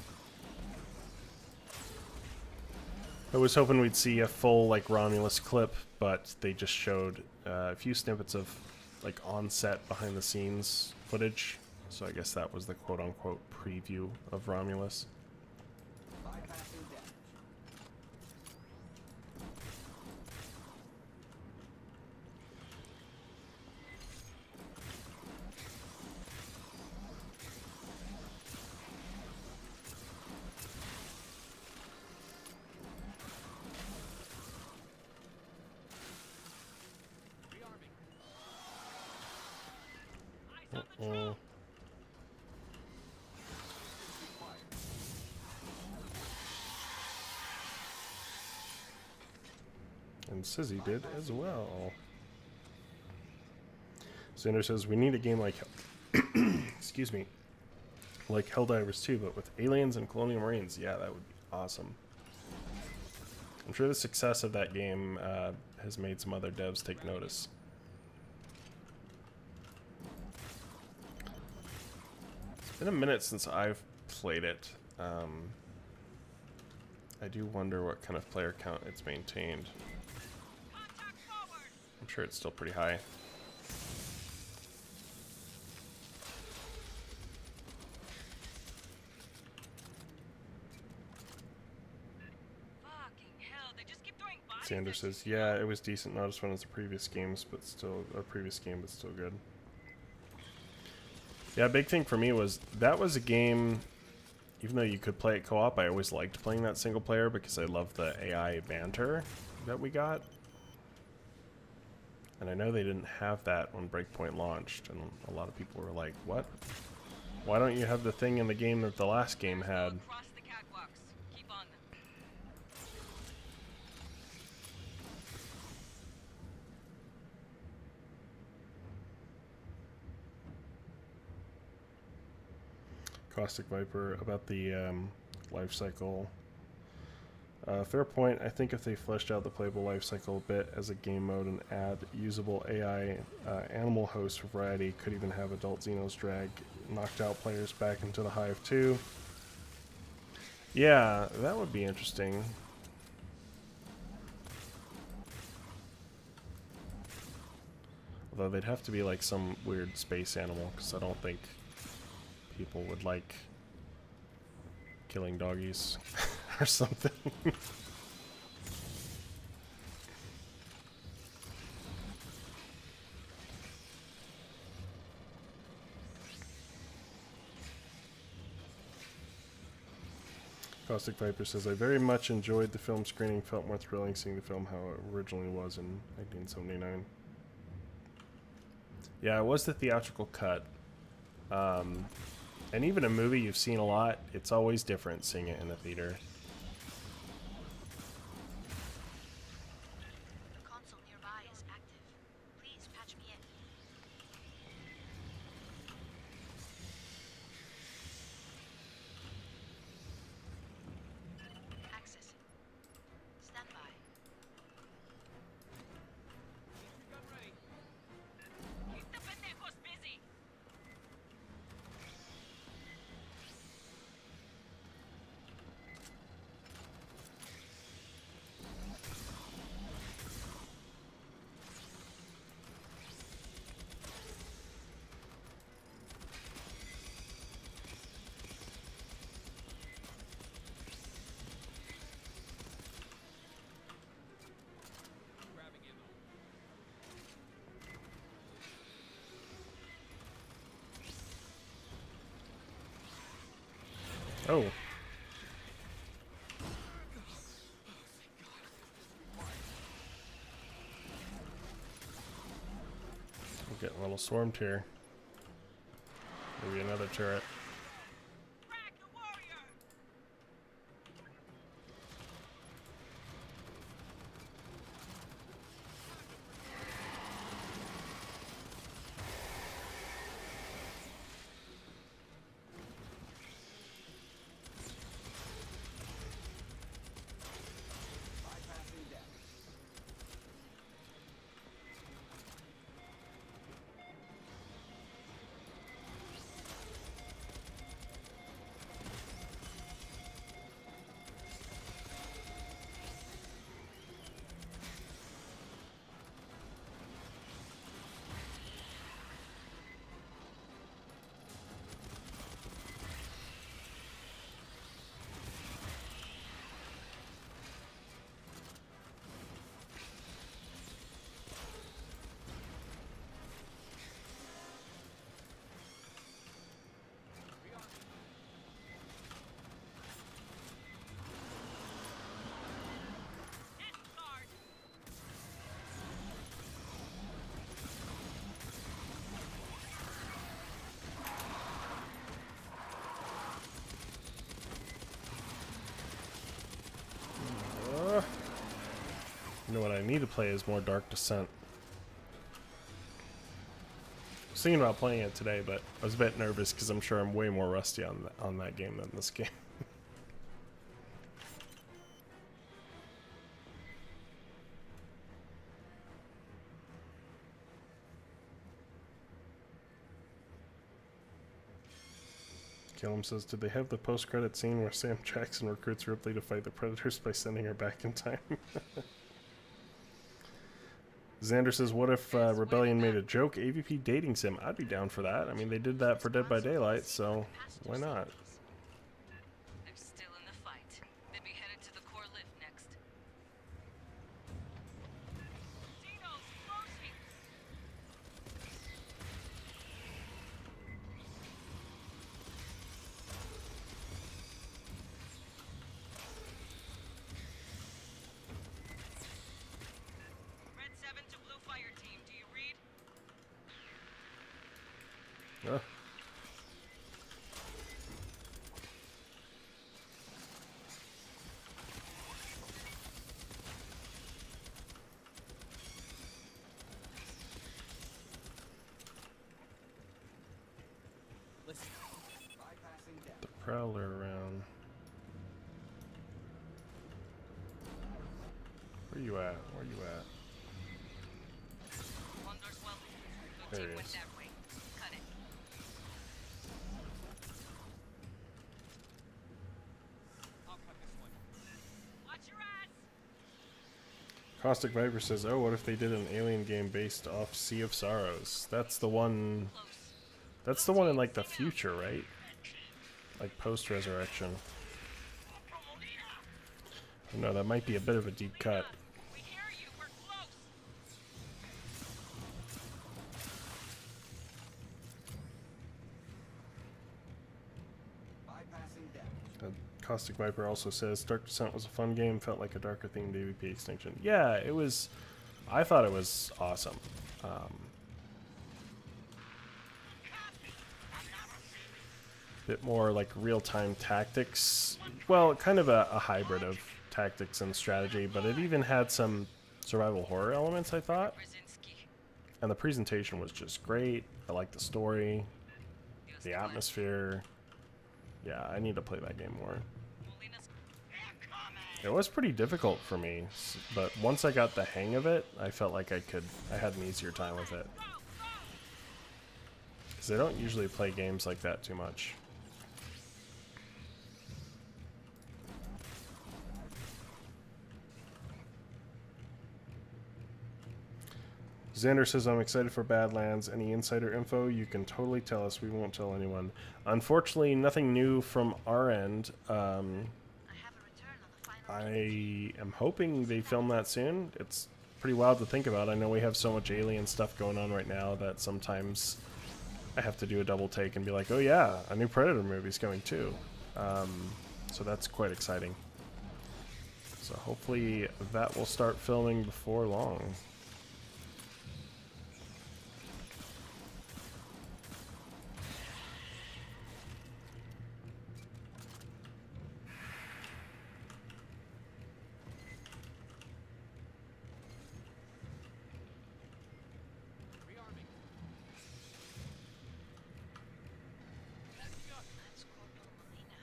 I was hoping we'd see a full, like, Romulus clip, but they just showed a few snippets of, like, on-set behind-the-scenes footage. So I guess that was the quote-unquote preview of Romulus. Bypassing damage. Mm. And Sizzy did as well. Xander says, we need a game like, excuse me, like Helldivers 2, but with aliens and colonial marines. Yeah, that would be awesome. I'm sure the success of that game has made some other devs take notice. It's been a minute since I've played it. I do wonder what kind of player count it's maintained. I'm sure it's still pretty high. Xander says, yeah, it was decent, not as fun as the previous games, but still, but still good. Yeah, big thing for me was, that was a game, even though you could play it co-op, I always liked playing that single player because I love the AI banter that we got. And I know they didn't have that when Breakpoint launched, and a lot of people were like, what? Why don't you have the thing in the game that the last game had? Caustic Viper about the life cycle. Fair point. I think if they fleshed out the playable life cycle a bit as a game mode and add usable AI animal hosts for variety, could even have adult Xenos drag knocked out players back into the hive too. Yeah, that would be interesting. Although they'd have to be like some weird space animal, because I don't think people would like killing doggies or something. Caustic Viper says, I very much enjoyed the film screening, felt more thrilling seeing the film how it originally was in 1979. Yeah, it was the theatrical cut. And even a movie you've seen a lot, it's always different seeing it in a theater. The console nearby is active. Please patch me in. Access. Stand by. Keep your gun ready. Keep the pendejos busy. Grabbing ammo. Oh. I'm getting a little swarmed here. Maybe another turret. Frag the warrior. Bypassing death. know what I need to play is more Dark Descent. I was thinking about playing it today, but I was a bit nervous because I'm sure I'm way more rusty on that game than this game. Gillum says, did they have the post-credit scene where Sam Jackson recruits Ripley to fight the Predators by sending her back in time? Xander says, what if Rebellion made a joke AVP dating sim? I'd be down for that. I mean, they did that for Dead by Daylight, so why not? They're still in the fight. They'll be headed to the core lift next. Dino's closing! Red 7 to Blue Fireteam. Do you read? Oh. Listen. Bypassing death. The Prowler around. Where you at? Where you at? Condor's well. There Blue he team went is. that way. Cut it. I'll cut this one. Watch your ass! Caustic Viper says, oh, what if they did an Alien game based off Sea of Sorrows? That's the one... Close. That's the one in, like, the future, right? Like, post-resurrection. No, that might be a bit of a deep cut. We hear you, we're close! Bypassing death. Caustic Viper also says, Dark Descent was a fun game, felt like a darker themed AVP extinction. Yeah, it was... I thought it was awesome. Bit more like real-time tactics. Well, kind of a hybrid of tactics and strategy, but it even had some survival horror elements, I thought. Brzezinski. And the presentation was just great. I liked the story, the atmosphere. Yeah, I need to play that game more. Molina's It was pretty difficult for me, but once I got the hang of it, I felt like I had an easier time with it. Because I don't usually play games like that too much. Xander says, I'm excited for Badlands. Any insider info? You can totally tell us. We won't tell anyone. Unfortunately, nothing new from our end. I have a return on the final. I am hoping they film that soon. It's pretty wild to think about. I know we have so much alien stuff going on right now that sometimes I have to do a double take and be like, oh yeah, a new Predator movie's coming too. So that's quite exciting. So hopefully that will start filming before long. Rearming. That's Corporal Molina.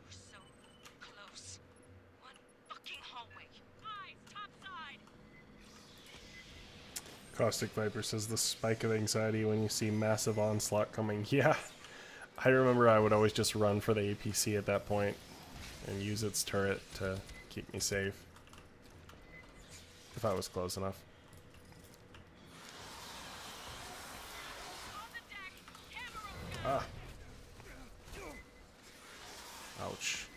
We're so close. One fucking hallway. Eyes, top side! Caustic Viper says the spike of anxiety when you see massive onslaught coming. Yeah, I remember I would always just run for the APC at that point and use its turret to keep me safe if I was close enough. On the deck! Hammer 'em down! Ah. Ouch.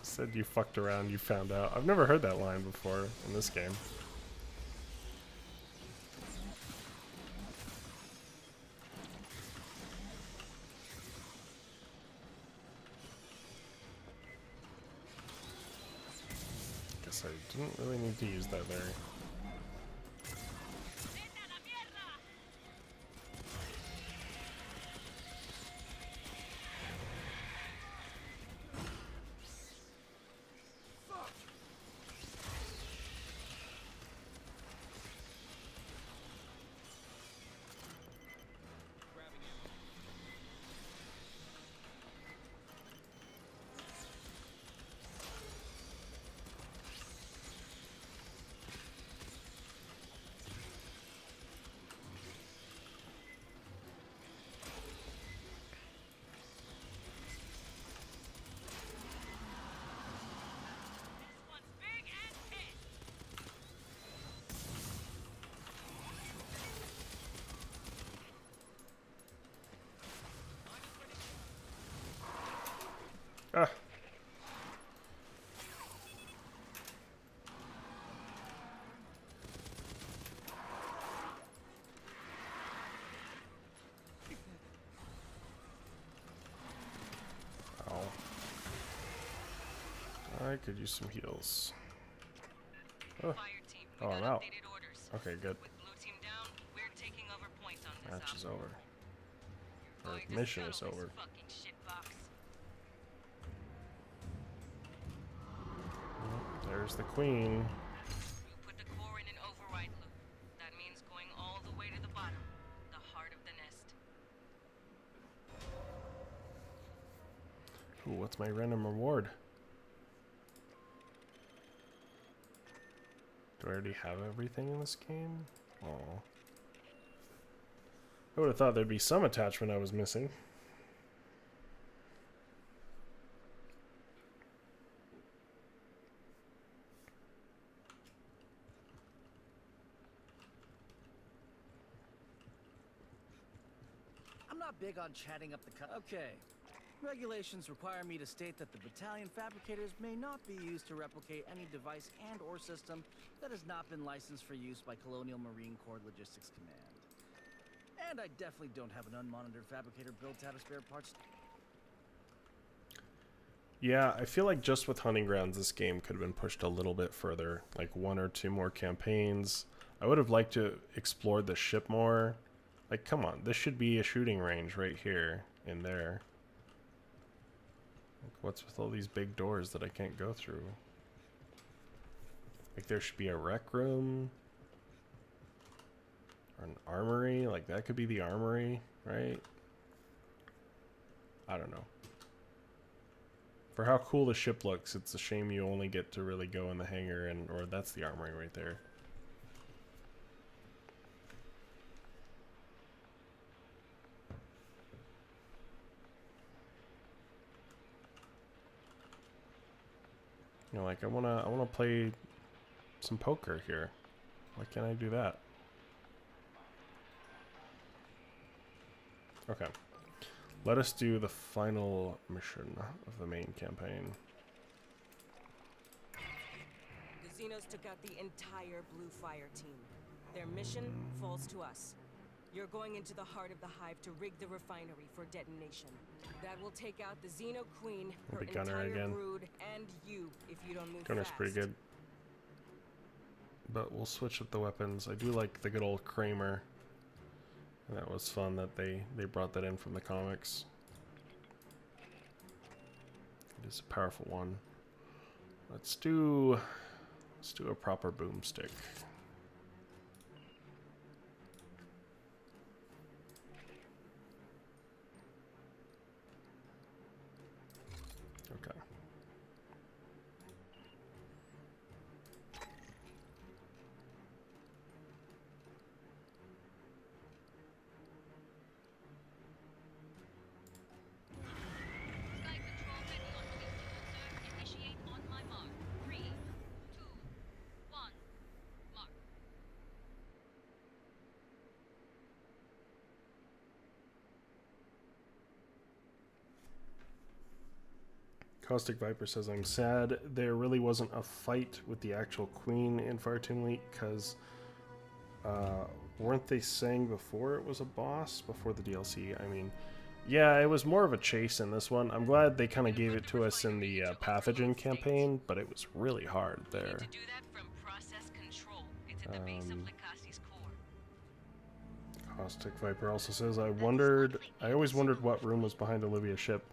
Said you fucked around, you found out. I've never heard that line before in this game. Guess I didn't really need to use that there. Ah. Ow. I could use some heals. Oh, Fireteam, oh we I'm got out. updated orders. Okay, good. With blue team down, we're taking over point on this Match is op. over. Or Going to mission is scuttle this over. fucking shitbox. There's the queen. You put the core in an override loop. That means going all the way to the bottom, the heart of the nest. Ooh, what's my random reward? Do I already have everything in this game? Oh. I would have thought there'd be some attachment I was missing. I'm not big on chatting up the Okay. Regulations require me to state that the battalion fabricators may not be used to replicate any device and or system that has not been licensed for use by Colonial Marine Corps Logistics Command. And I definitely don't have an unmonitored fabricator built out of spare parts. Yeah, I feel like just with Hunting Grounds, this game could have been pushed a little bit further. Like 1 or 2 more campaigns. I would have liked to explore the ship more. Like, come on, this should be a shooting range right here in there. Like, what's with all these big doors that I can't go through? Like, there should be a rec room. Or an armory. Like, that could be the armory, right? I don't know. For how cool the ship looks, it's a shame you only get to really go in the hangar and, or that's the armory right there. You know, like I wanna play some poker here. Why can't I do that? Okay. Let us do the final mission of the main campaign. The Xenos took out the entire Blue Fire team. Their mission falls to us. You're going into the heart of the hive to rig the refinery for detonation. That will take out the Xeno Queen, her The gunner entire again. brood, and you if you don't move Gunner's fast. pretty good. But we'll switch up the weapons. I do like the good old Kramer. And that was fun that they brought that in from the comics. It is a powerful one. Let's do a proper boomstick. Okay. Sky control ready on release signal, sir. Initiate on my mark. 3, 2, 1, mark. Caustic Viper says, I'm sad there really wasn't a fight with the actual queen in Fireteam Elite, because weren't they saying before it was a boss, before the DLC? I mean, yeah, it was more of a chase in this one. I'm glad they kind of gave it to us in the Pathogen campaign, but it was really hard there. To do that from process control. It's at the base of Lekasi's core. Caustic Viper also says, I always wondered what room was behind Olivia's ship.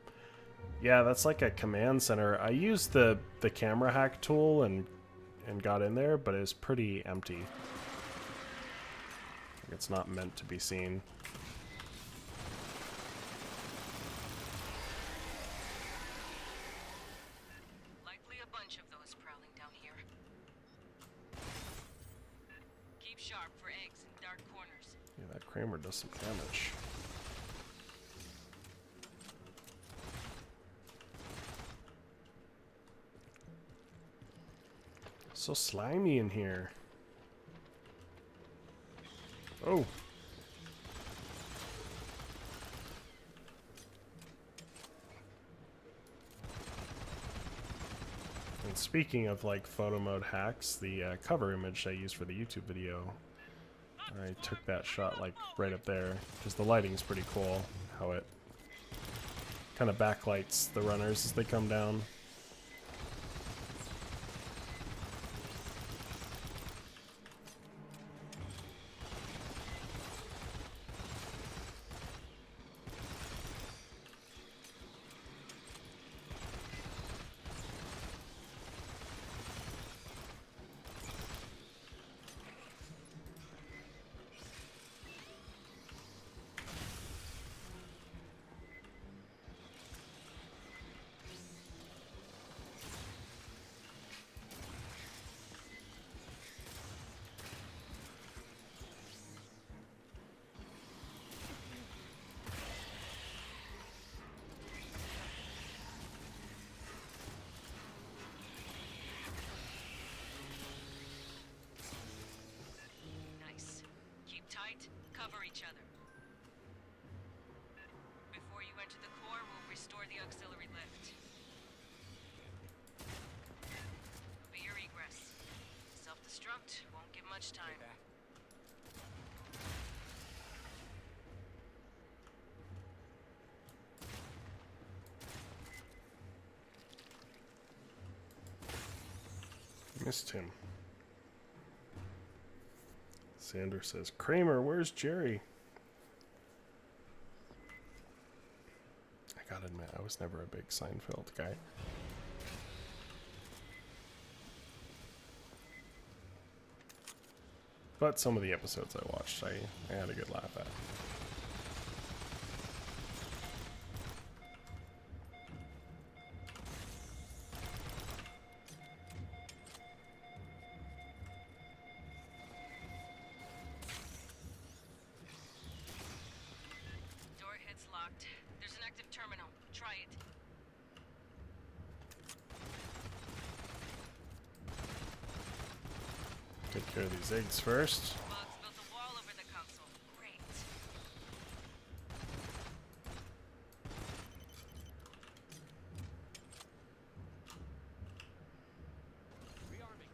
Yeah, that's like a command center. I used the camera hack tool and got in there, but it's pretty empty. It's not meant to be seen. Likely a bunch of those prowling down here. Keep sharp for eggs in dark corners. Yeah, that Kramer does some damage. So slimy in here. Oh. And speaking of like photo mode hacks, the cover image I used for the YouTube video, I took that shot like right up there because the lighting is pretty cool. How it kind of backlights the runners as they come down. Nice. Keep tight, cover each other. Before you enter the core, we'll restore the auxiliary lift. It'll be your egress. Self-destruct won't give much time. Missed him. Sander says, Kramer, where's Jerry? I gotta admit, I was never a big Seinfeld guy. But some of the episodes I watched, I had a good laugh at. Door head's locked. There's an active terminal. Try it. Take care of these eggs first. Bugs built a wall over the console. Great. Rearming.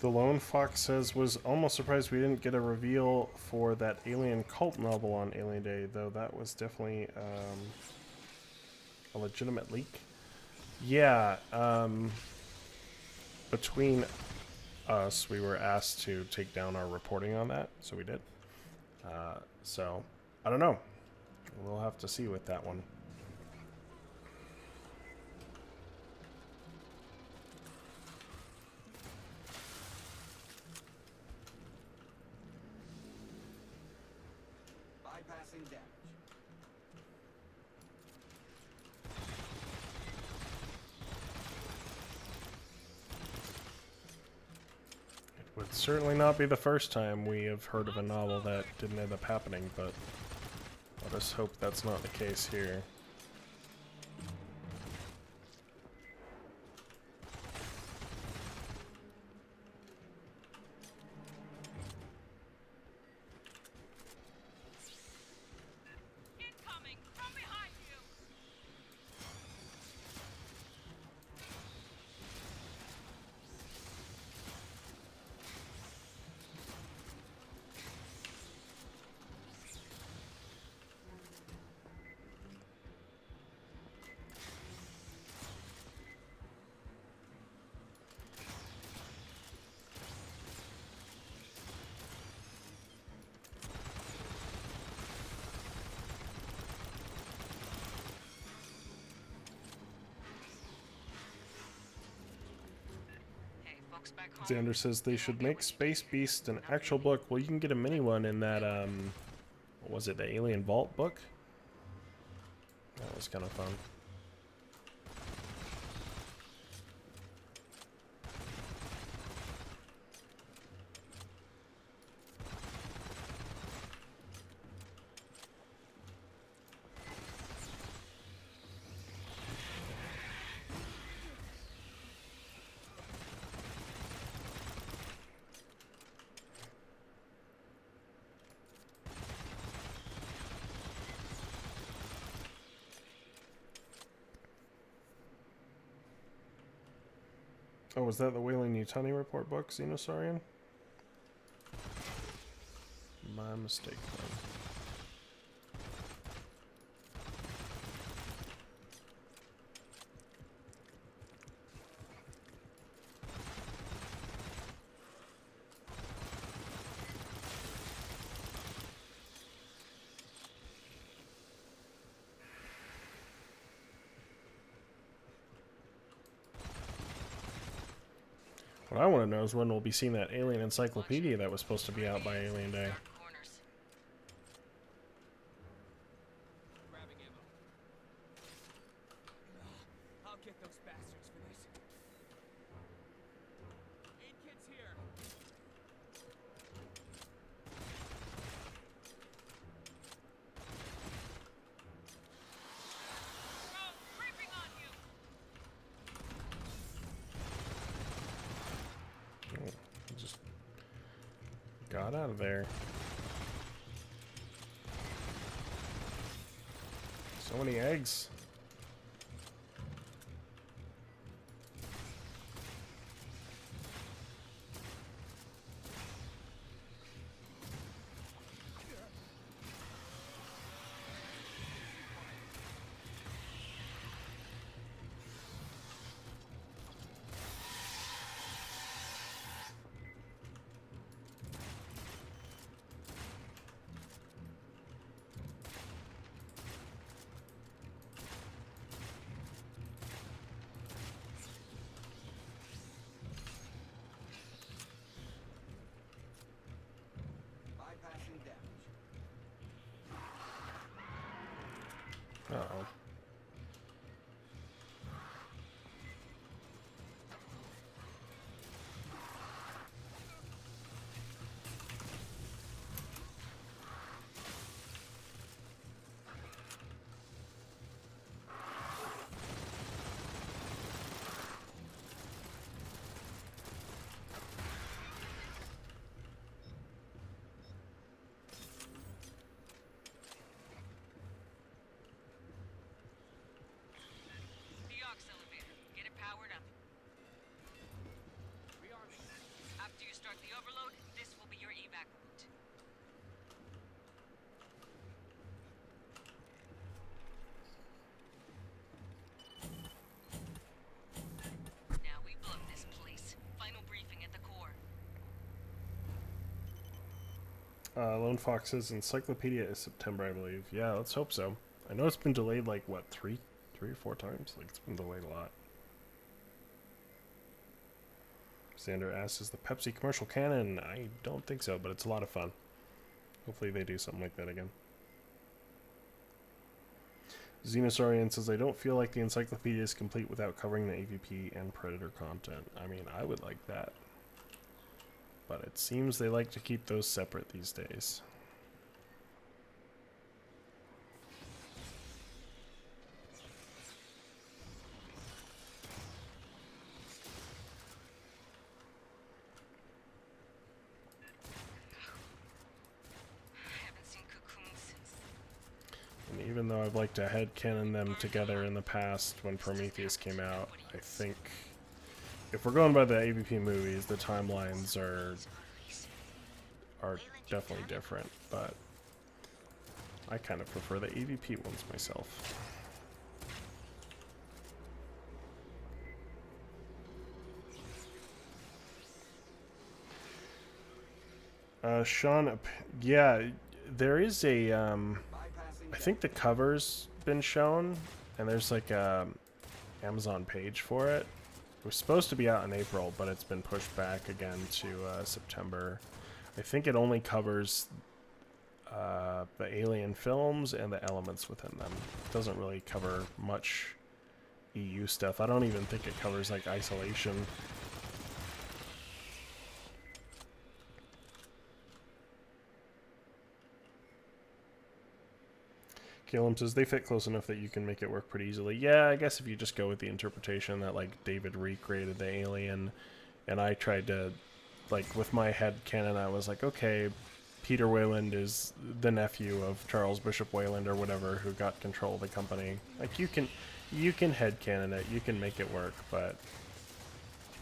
The Lone Fox says, was almost surprised we didn't get a reveal for that alien cult novel on Alien Day, though that was definitely a legitimate leak. Yeah, between us, we were asked to take down our reporting on that, so we did. So, I don't know. We'll have to see with that one. Bypassing damage. It would certainly not be the first time we have heard of a novel that didn't end up happening, but let us hope that's not the case here. Incoming from behind you. Hey, folks back home. Xander says they should make Space Beast an actual book. Well, you can get a mini one in that, what was it, the Alien Vault book? That was kind of fun. Oh, was that the Whaling Yutani Report book, Xenosaurian? My mistake, then. What I want to know is when we'll be seeing that alien encyclopedia that was supposed to be out by Alien Day. Dark corners. Grabbing ammo. I'll get those bastards for this. Aid kit's here. Bro, creeping on you. Just got out of there. So many eggs. Lone Fox's Encyclopedia is September, I believe. Yeah, let's hope so. I know it's been delayed like, what, three or four times? Like, it's been delayed a lot. Xander asks, is the Pepsi commercial canon? I don't think so, but it's a lot of fun. Hopefully they do something like that again. Xenosaurian says, I don't feel like the encyclopedia is complete without covering the AVP and Predator content. I mean, I would like that. But it seems they like to keep those separate these days. And even though I've liked to headcanon them together in the past when Prometheus came out, I think if we're going by the AVP movies, the timelines are definitely different, but I kind of prefer the AVP ones myself. Sean, yeah, there is a, I think the cover's been shown, and there's like a Amazon page for it. It was supposed to be out in April, but it's been pushed back again to September. I think it only covers the Alien films and the elements within them. It doesn't really cover much EU stuff. I don't even think it covers like Isolation. Caleb says they fit close enough that you can make it work pretty easily. Yeah, I guess if you just go with the interpretation that like David recreated the alien, and I tried to, like with my head canon, I was like, okay, Peter Wayland is the nephew of Charles Bishop Wayland or whatever who got control of the company. Like you can head canon it, you can make it work, but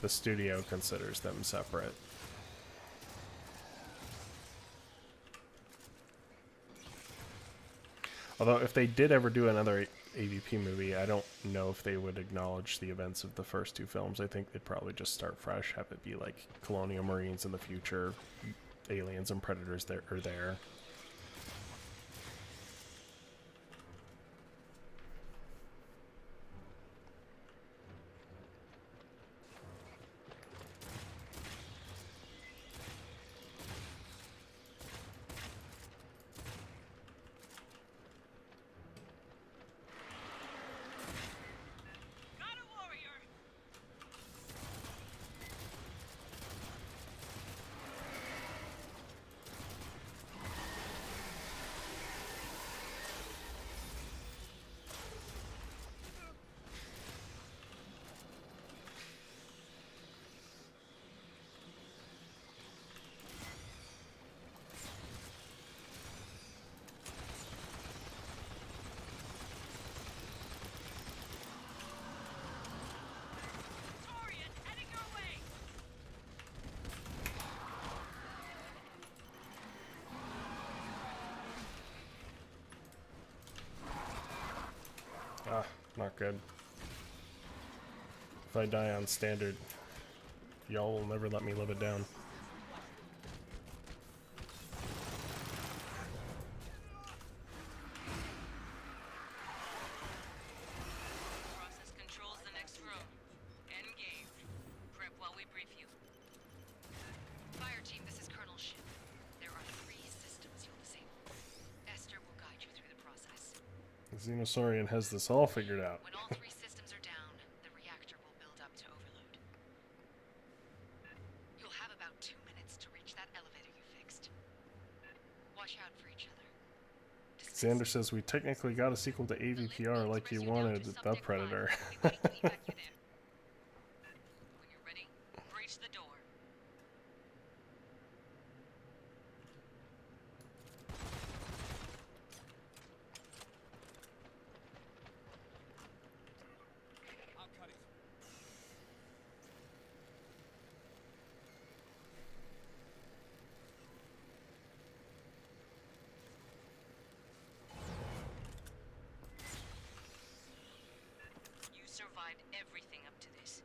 the studio considers them separate. Although, if they did ever do another AVP movie, I don't know if they would acknowledge the events of the first two films. I think they'd probably just start fresh, have it be like Colonial Marines in the future, aliens and predators there are there. Got a warrior! Saurian, heading your way! Ah, not good. If I die on standard, y'all will never let me live it down. Process controls the next room. Engage. Prep while we brief you. Fireteam, this is Colonel Ship. There are 3 systems you'll disable. Esther will guide you through the process. Xenosaurian has this all figured out. When all 3 systems are down, the reactor will build up to overload. You'll have about 2 minutes to reach that elevator you fixed. Watch out for each other. Xander says we technically got a sequel to AVPR like you wanted, The Predator. When you're ready, breach the door. I'll cut it. You survived everything up to this.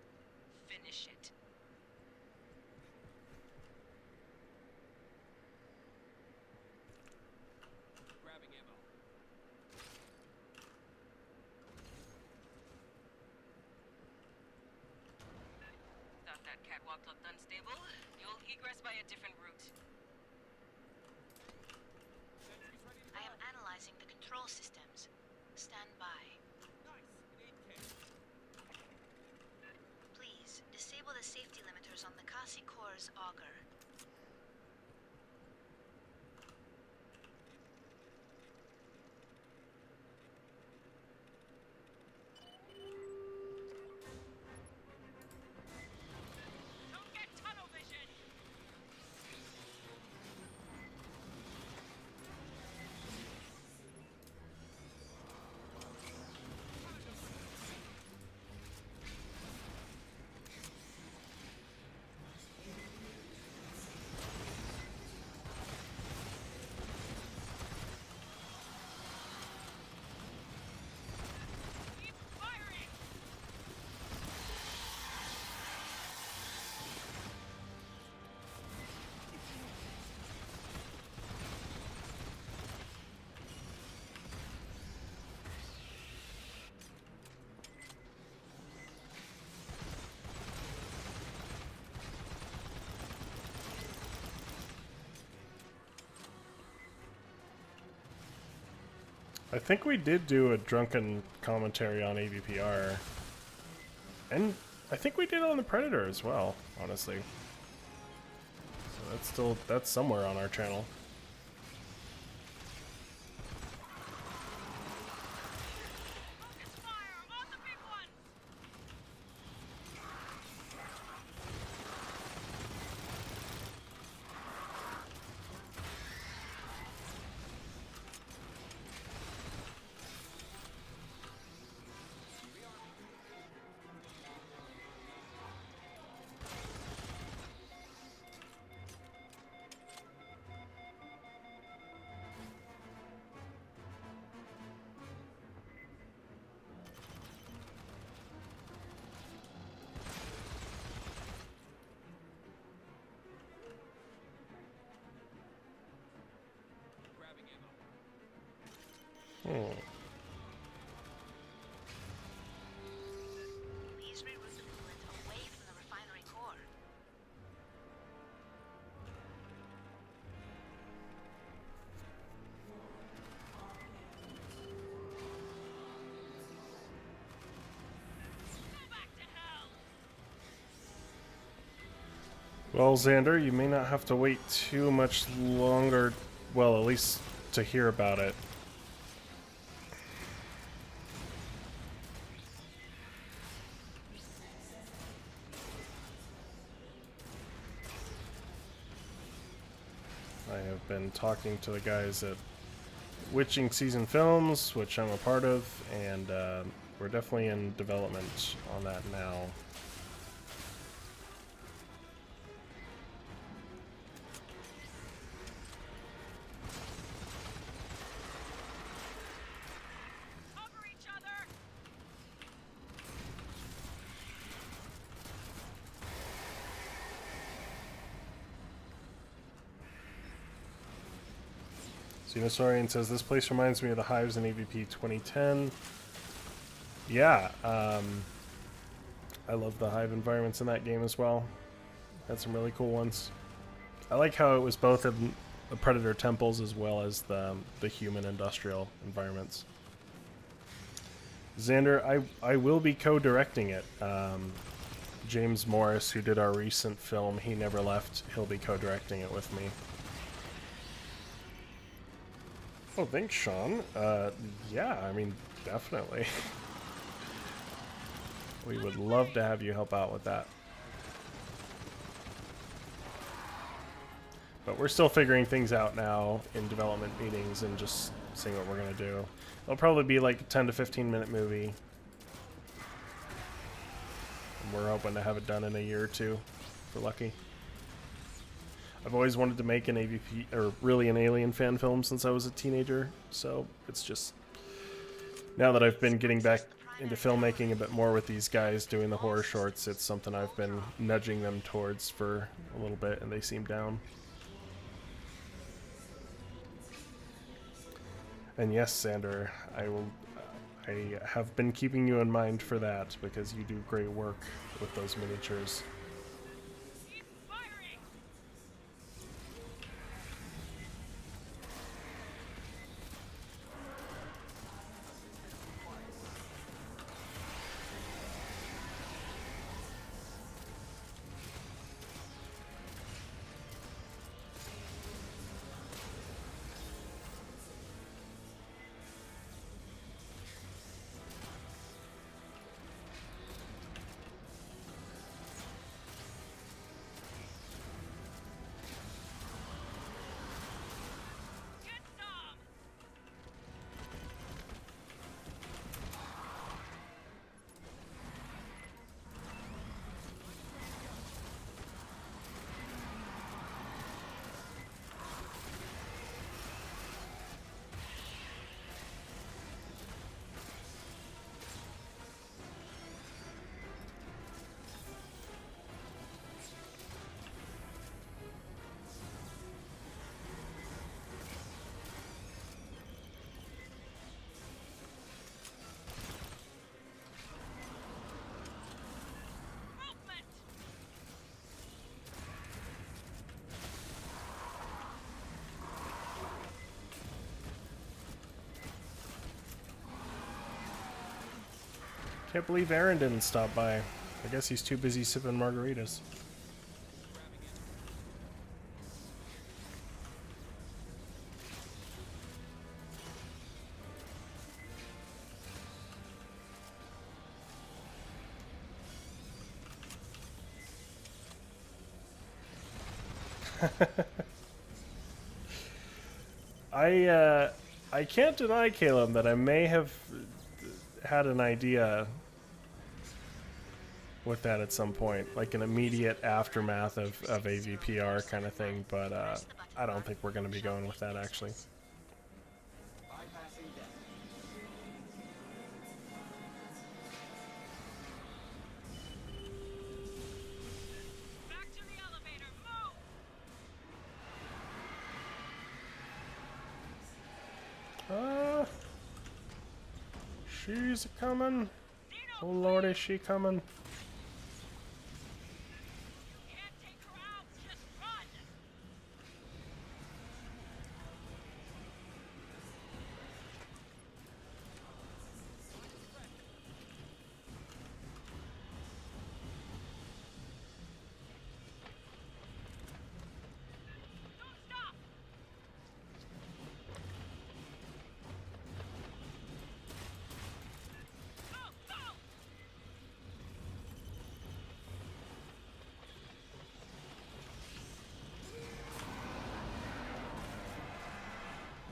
Finish it. walk looked unstable. You'll egress by a different route. Sentry's ready to I go. am analyzing the control systems. Stand by. Nice. We need Kate. Please, disable the safety limiters on the Kasi core's auger. Don't get tunnel vision! Keep firing! I think we did do a drunken commentary on AVPR. And I think we did on the Predator as well, honestly. So that's somewhere on our channel. Focus fire on the big ones! Grabbing ammo. Please reroute the coolant away from the refinery core. Go back to hell! Well, Xander, you may not have to wait too much longer. Well, at least to hear about it. I have been talking to the guys at Witching Season Films, which I'm a part of, and we're definitely in development on that now. Cover each other! Xenosaurian says, this place reminds me of the hives in AVP 2010. Yeah, I love the hive environments in that game as well. Had some really cool ones. I like how it was both in the Predator temples as well as the human industrial environments. Xander, I will be co-directing it. James Morris, who did our recent film, He Never Left, he'll be co-directing it with me. Oh, thanks, Sean. Yeah, I mean, definitely. We would love to have you help out with that. But we're still figuring things out now in development meetings and just seeing what we're going to do. It'll probably be like a 10 to 15 minute movie. And we're hoping to have it done in a year or two, if we're lucky. I've always wanted to make an AVP, or really an Alien fan film since I was a teenager, so it's just, now that I've been getting back into filmmaking a bit more with these guys doing the horror shorts, it's something I've been nudging them towards for a little bit, and they seem down. And yes, Sander, I have been keeping you in mind for that, because you do great work with those miniatures. Can't believe Aaron didn't stop by. I guess he's too busy sipping margaritas. I can't deny, Caleb, that I may have had an idea with that at some point, like an immediate aftermath of AVPR kind of thing, but I don't think we're going to be going with that, actually. Bypassing deck. Back to the elevator. Move! She's coming. Oh lord, is she coming? Can't take her out. Just run. Don't stop. Go, go.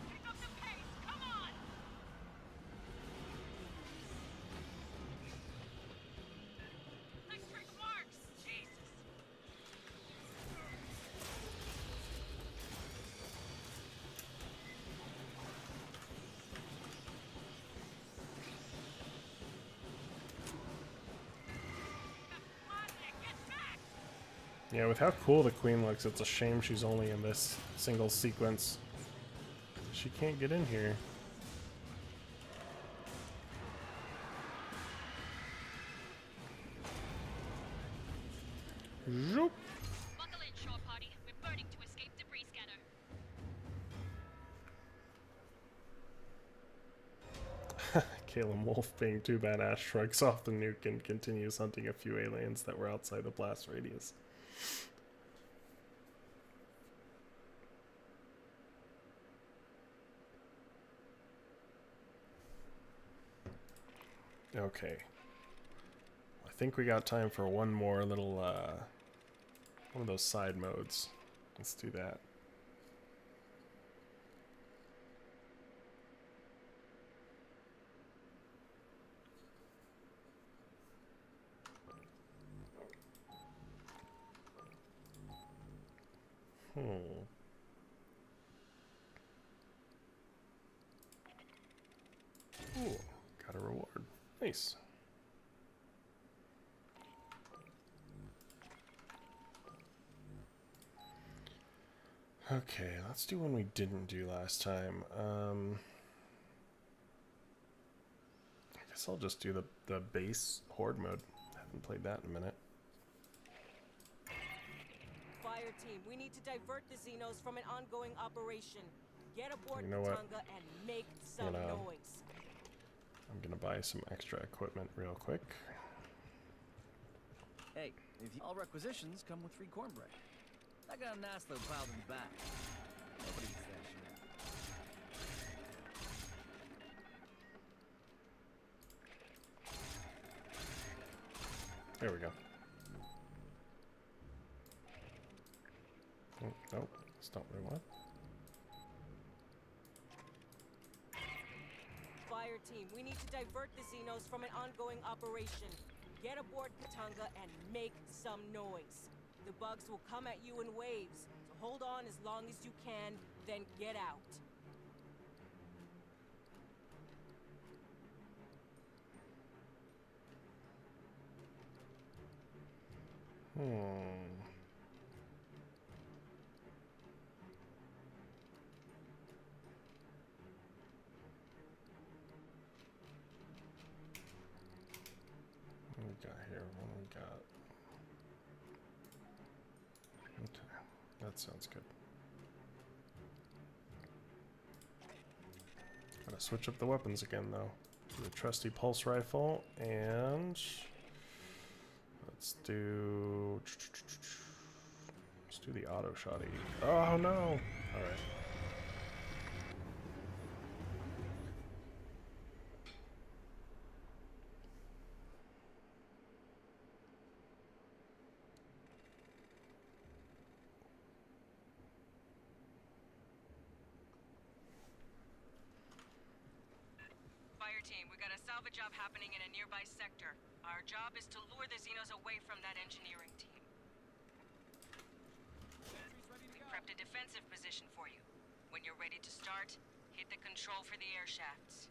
Pick up the pace. Come on. Electric marks. Jesus. Come on, Nick. Get back. Yeah, with how cool the queen looks, it's a shame she's only in this single sequence. She can't get in here. Zoop. Buckle in, shore party. We're burning to escape debris scanner. Caleb Wolf being too badass shrugs off the nuke and continues hunting a few aliens that were outside the blast radius. Okay. I think we got time for one more little, one of those side modes. Let's do that. Ooh, got a reward. Nice. Okay, let's do one we didn't do last time. I guess I'll just do the base horde mode. Haven't played that in a minute. Fireteam, we need to divert the Xenos from an ongoing operation. Get aboard You know what? Katanga and make some Gonna- noise. I'm gonna buy some extra equipment real quick. Hey, if all requisitions come with free cornbread. I got a nice little pile in the back. Nobody eats that shit. There we go. Oh, nope, that's not what I want. Fireteam, we need to divert the Xenos from an ongoing operation. Get aboard Katanga and make some noise. The bugs will come at you in waves, so hold on as long as you can, then get out. What we got here? What we got? Okay, that sounds good. Gotta switch up the weapons again, though. The trusty pulse rifle, and let's do the auto shotty. Oh no! All right. Fireteam, we got a salvage job happening in a nearby sector. Our job is to lure the Xenos away from that engineering team. We prepped a defensive position for you. When you're ready to start, hit the control for the air shafts.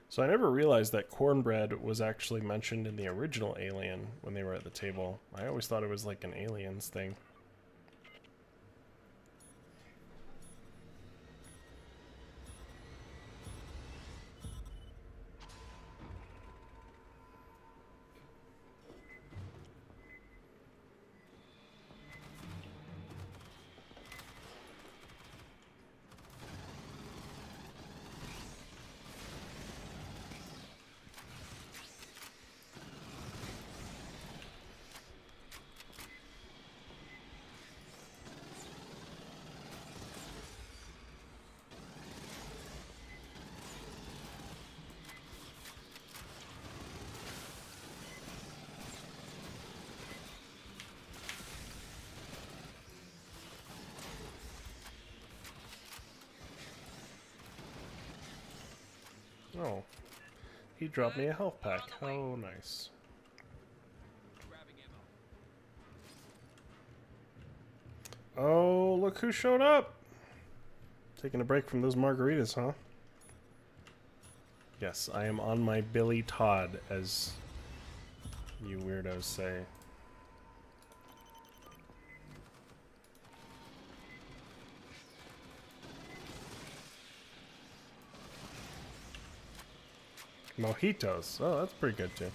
So I never realized that cornbread was actually mentioned in the original Alien when they were at the table. I always thought it was like an Aliens thing. Oh, he dropped me a health pack. Oh, nice. Grabbing ammo. Oh, look who showed up! Taking a break from those margaritas, huh? Yes, I am on my Billy Todd, as you weirdos say. Mojitos. Oh, that's pretty good too.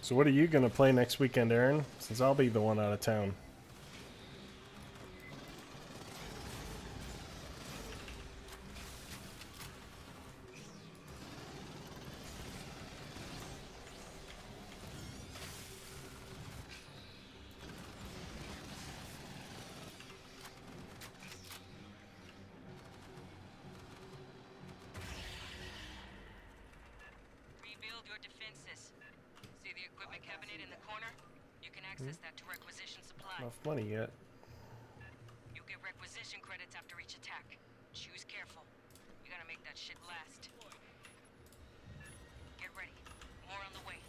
So what are you gonna play next weekend, Aaron? Since I'll be the one out of town. Rebuild your defenses. See the equipment cabinet in the corner? You can access that to requisition supply. Enough money yet. You get requisition credits after each attack. Choose careful. You gotta make that shit last. Get ready. More on the way.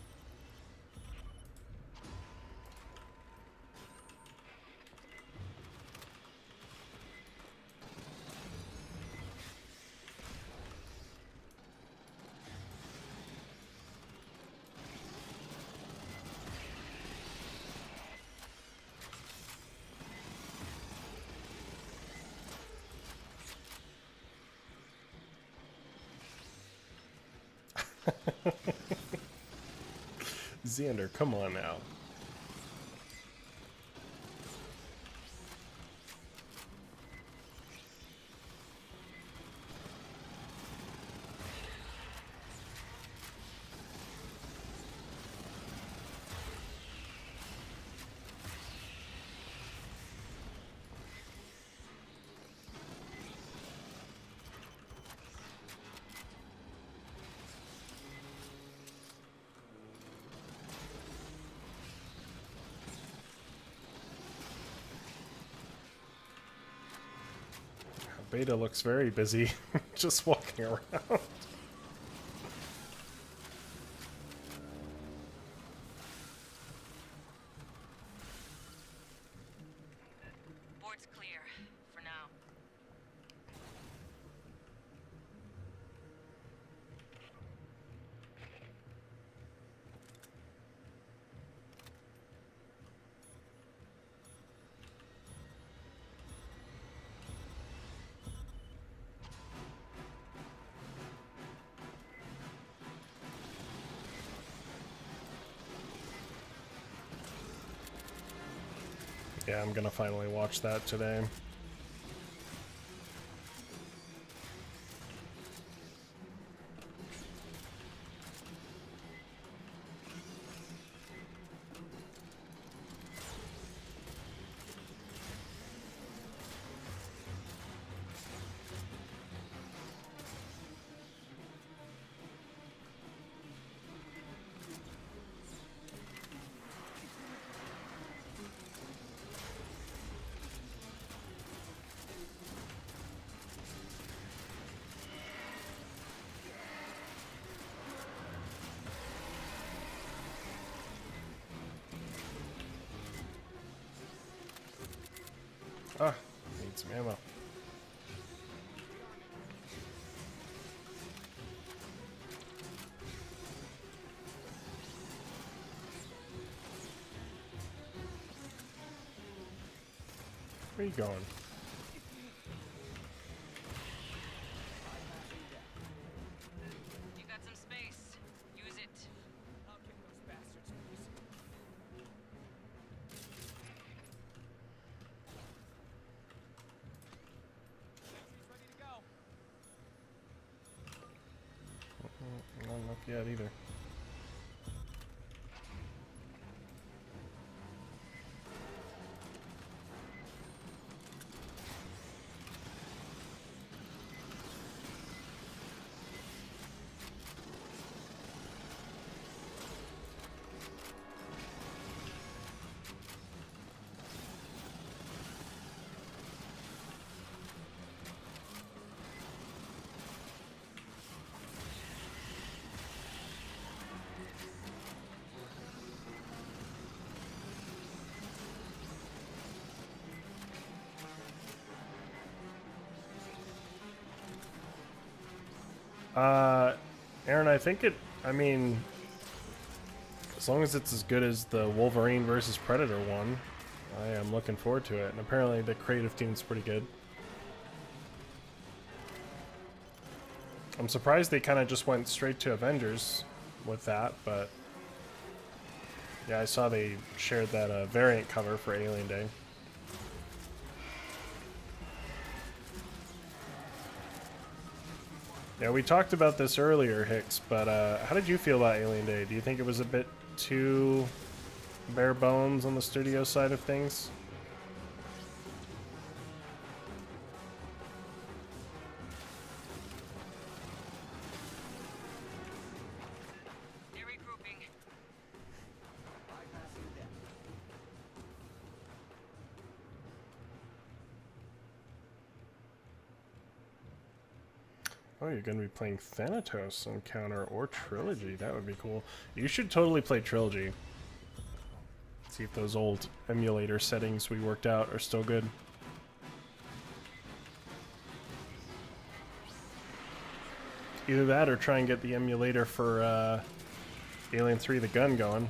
Xander, come on now. Beta looks very busy, just walking around. Board's clear. For now. Yeah, I'm gonna finally watch that today. Ah, need some ammo. Where are you going? You got some space. Use it. I'll kick those bastards loose. Taxi's ready to go. Not enough yet either. Aaron, I think it, I mean, as long as it's as good as the Wolverine versus Predator one, I am looking forward to it. And apparently the creative team's pretty good. I'm surprised they kind of just went straight to Avengers with that, but yeah, I saw they shared that variant cover for Alien Day. Yeah, we talked about this earlier, Hicks, but how did you feel about Alien Day? Do you think it was a bit too bare bones on the studio side of things? They're regrouping. Bypassing deck. Oh, you're going to be playing Thanatos Encounter or Trilogy. That would be cool. You should totally play Trilogy. See if those old emulator settings we worked out are still good. Either that or try and get the emulator for Alien 3 The Gun going.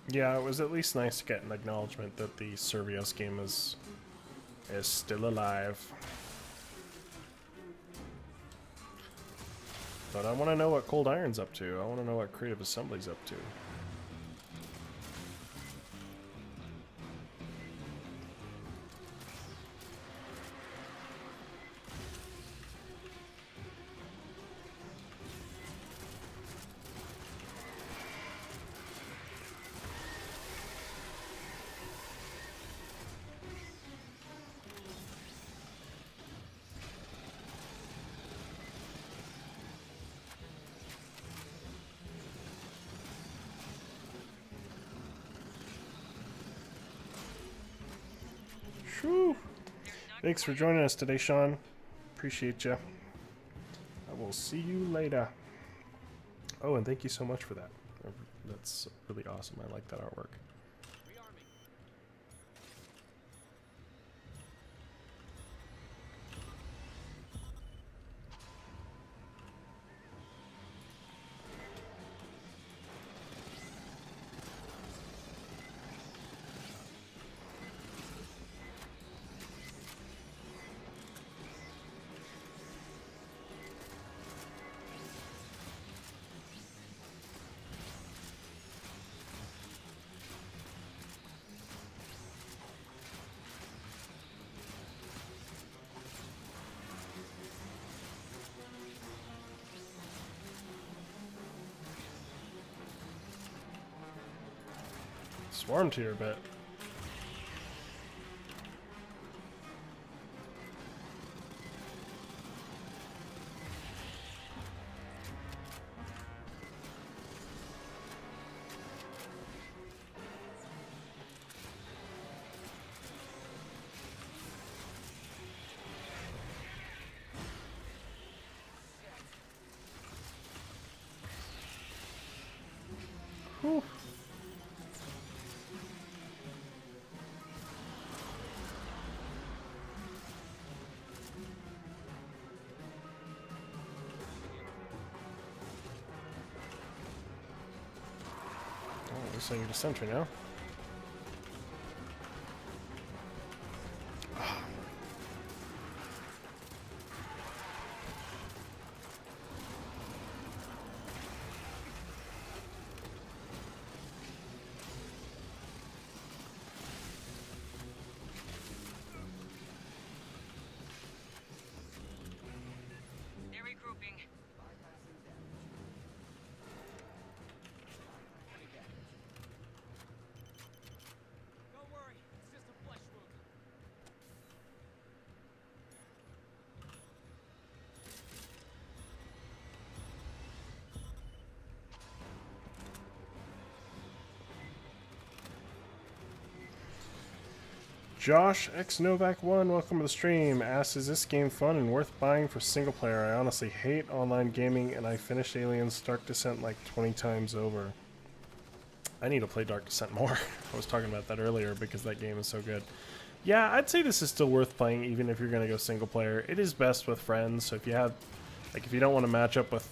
Yeah, it was at least nice to get an acknowledgement that the Servios game is still alive. But I want to know what Cold Iron's up to. I want to know what Creative Assembly's up to. Shoo. Thanks for joining us today, Sean. Appreciate you. I will see you later. Oh, and thank you so much for that. That's really awesome. I like that artwork. Rearming. Swarmed here a bit. Whew. Oh, looks like you're the sentry now. They're regrouping. Don't worry, it's just a flesh wound. Josh X Novak 1, welcome to the stream. Asks, is this game fun and worth buying for single player? I honestly hate online gaming and I finished Aliens Dark Descent like 20 times over. I need to play Dark Descent more. I was talking about that earlier because that game is so good. Yeah, I'd say this is still worth playing even if you're going to go single player. It is best with friends, so if you have, like, if you don't want to match up with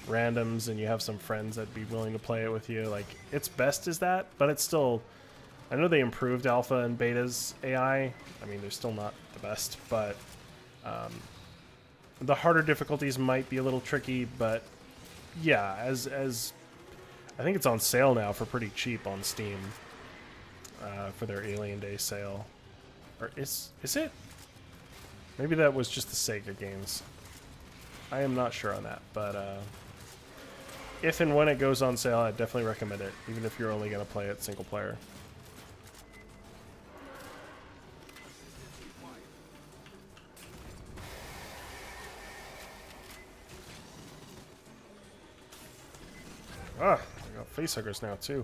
randoms and you have some friends that'd be willing to play it with you, like, it's best as that, but it's still... I know they improved alpha and beta's AI. I mean, they're still not the best, but the harder difficulties might be a little tricky. But yeah, as I think it's on sale now for pretty cheap on Steam for their Alien Day sale. Or is it? Maybe that was just the Sega games. I am not sure on that, but if and when it goes on sale, I definitely recommend it, even if you're only going to play it single player. Ah, I got facehuggers now too.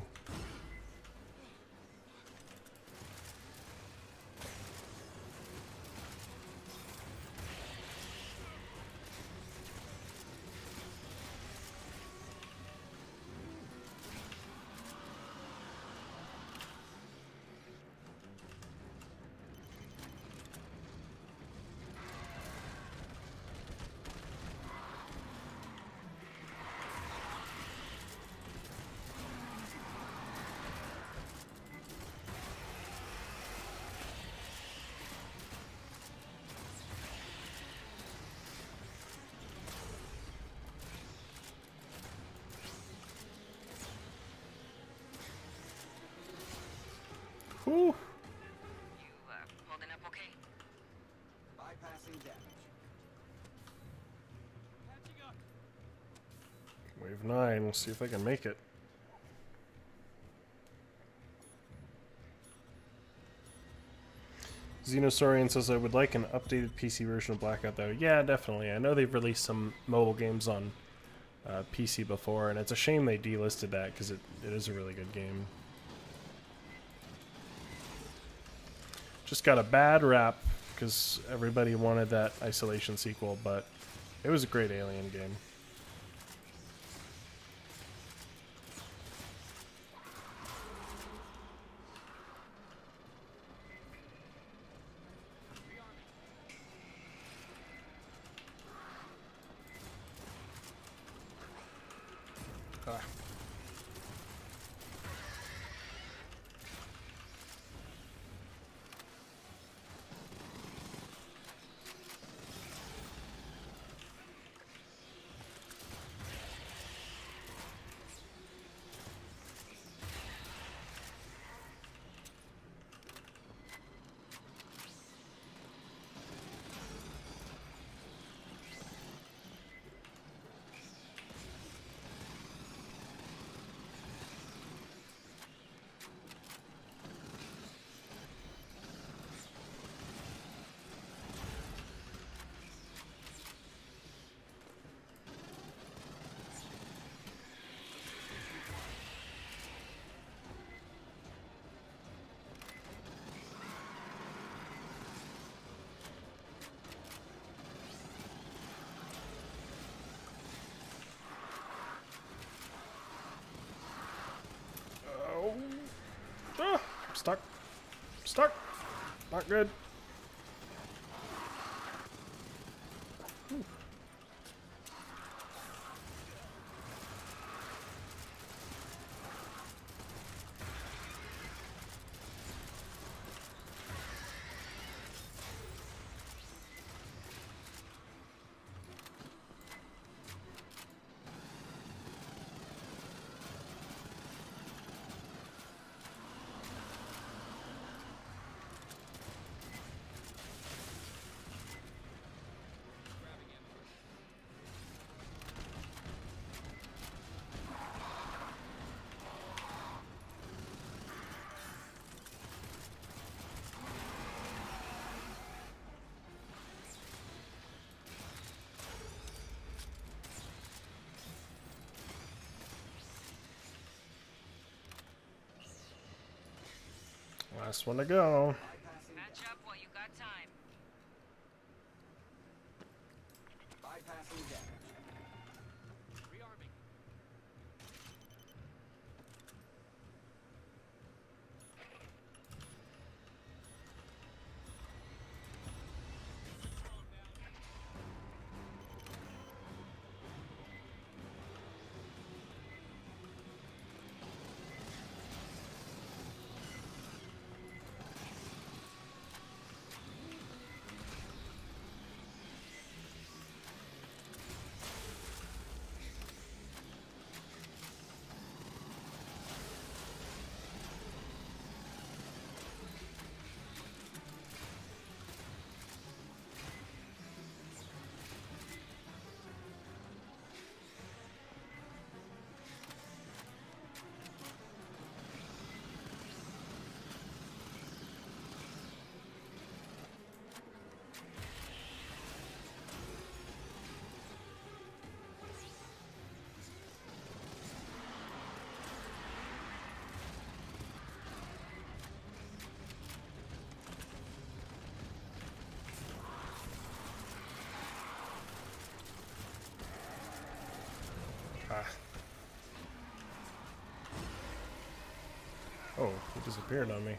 Whew. You holding up okay? Bypassing damage. Patching up. Wave 9, we'll see if I can make it. Xenosaurian says I would like an updated PC version of Blackout though. Yeah, definitely. I know they've released some mobile games on PC before, and it's a shame they delisted that because it is a really good game. Just got a bad rap because everybody wanted that Isolation sequel, but it was a great Alien game. Ah. Stuck. Stuck. Not good. Ooh. Last one to go. Match up while you got time. Bypassing damage. Rearming. Ah. Oh, he disappeared on me.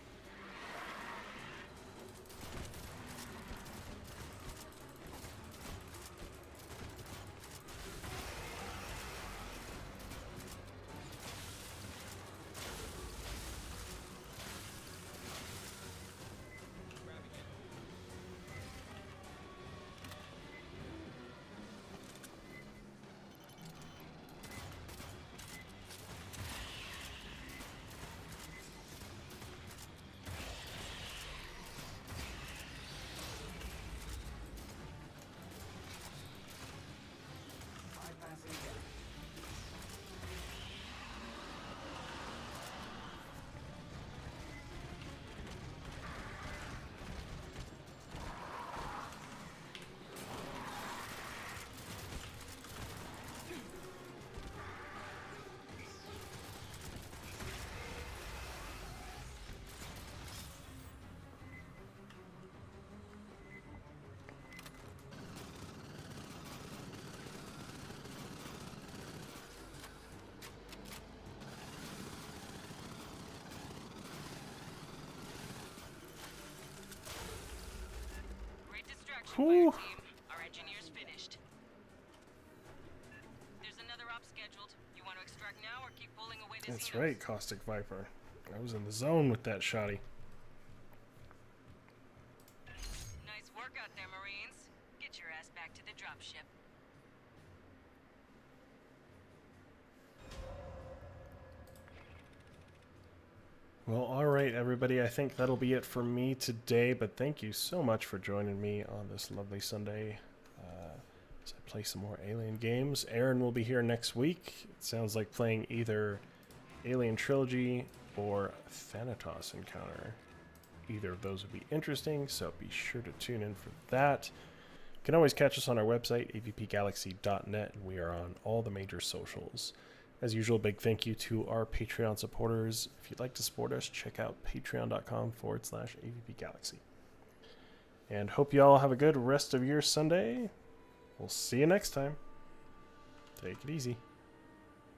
Great distraction, Whew. Fireteam. Our engineer's finished. There's another op scheduled. You want to extract now or keep pulling away the That's Xenos? right, Caustic Viper. I was in the zone with that shoddy. Nice work out there, Marines. Get your ass back to the dropship. Well, alright, everybody. I think that'll be it for me today, but thank you so much for joining me on this lovely Sunday as I play some more Alien games. Aaron will be here next week. It sounds like playing either Alien Trilogy or Thanatos Encounter. Either of those would be interesting, so be sure to tune in for that. You can always catch us on our website, avpgalaxy.net, and we are on all the major socials. As usual, big thank you to our Patreon supporters. If you'd like to support us, check out patreon.com/avpgalaxy. And hope you all have a good rest of your Sunday. We'll see you next time. Take it easy.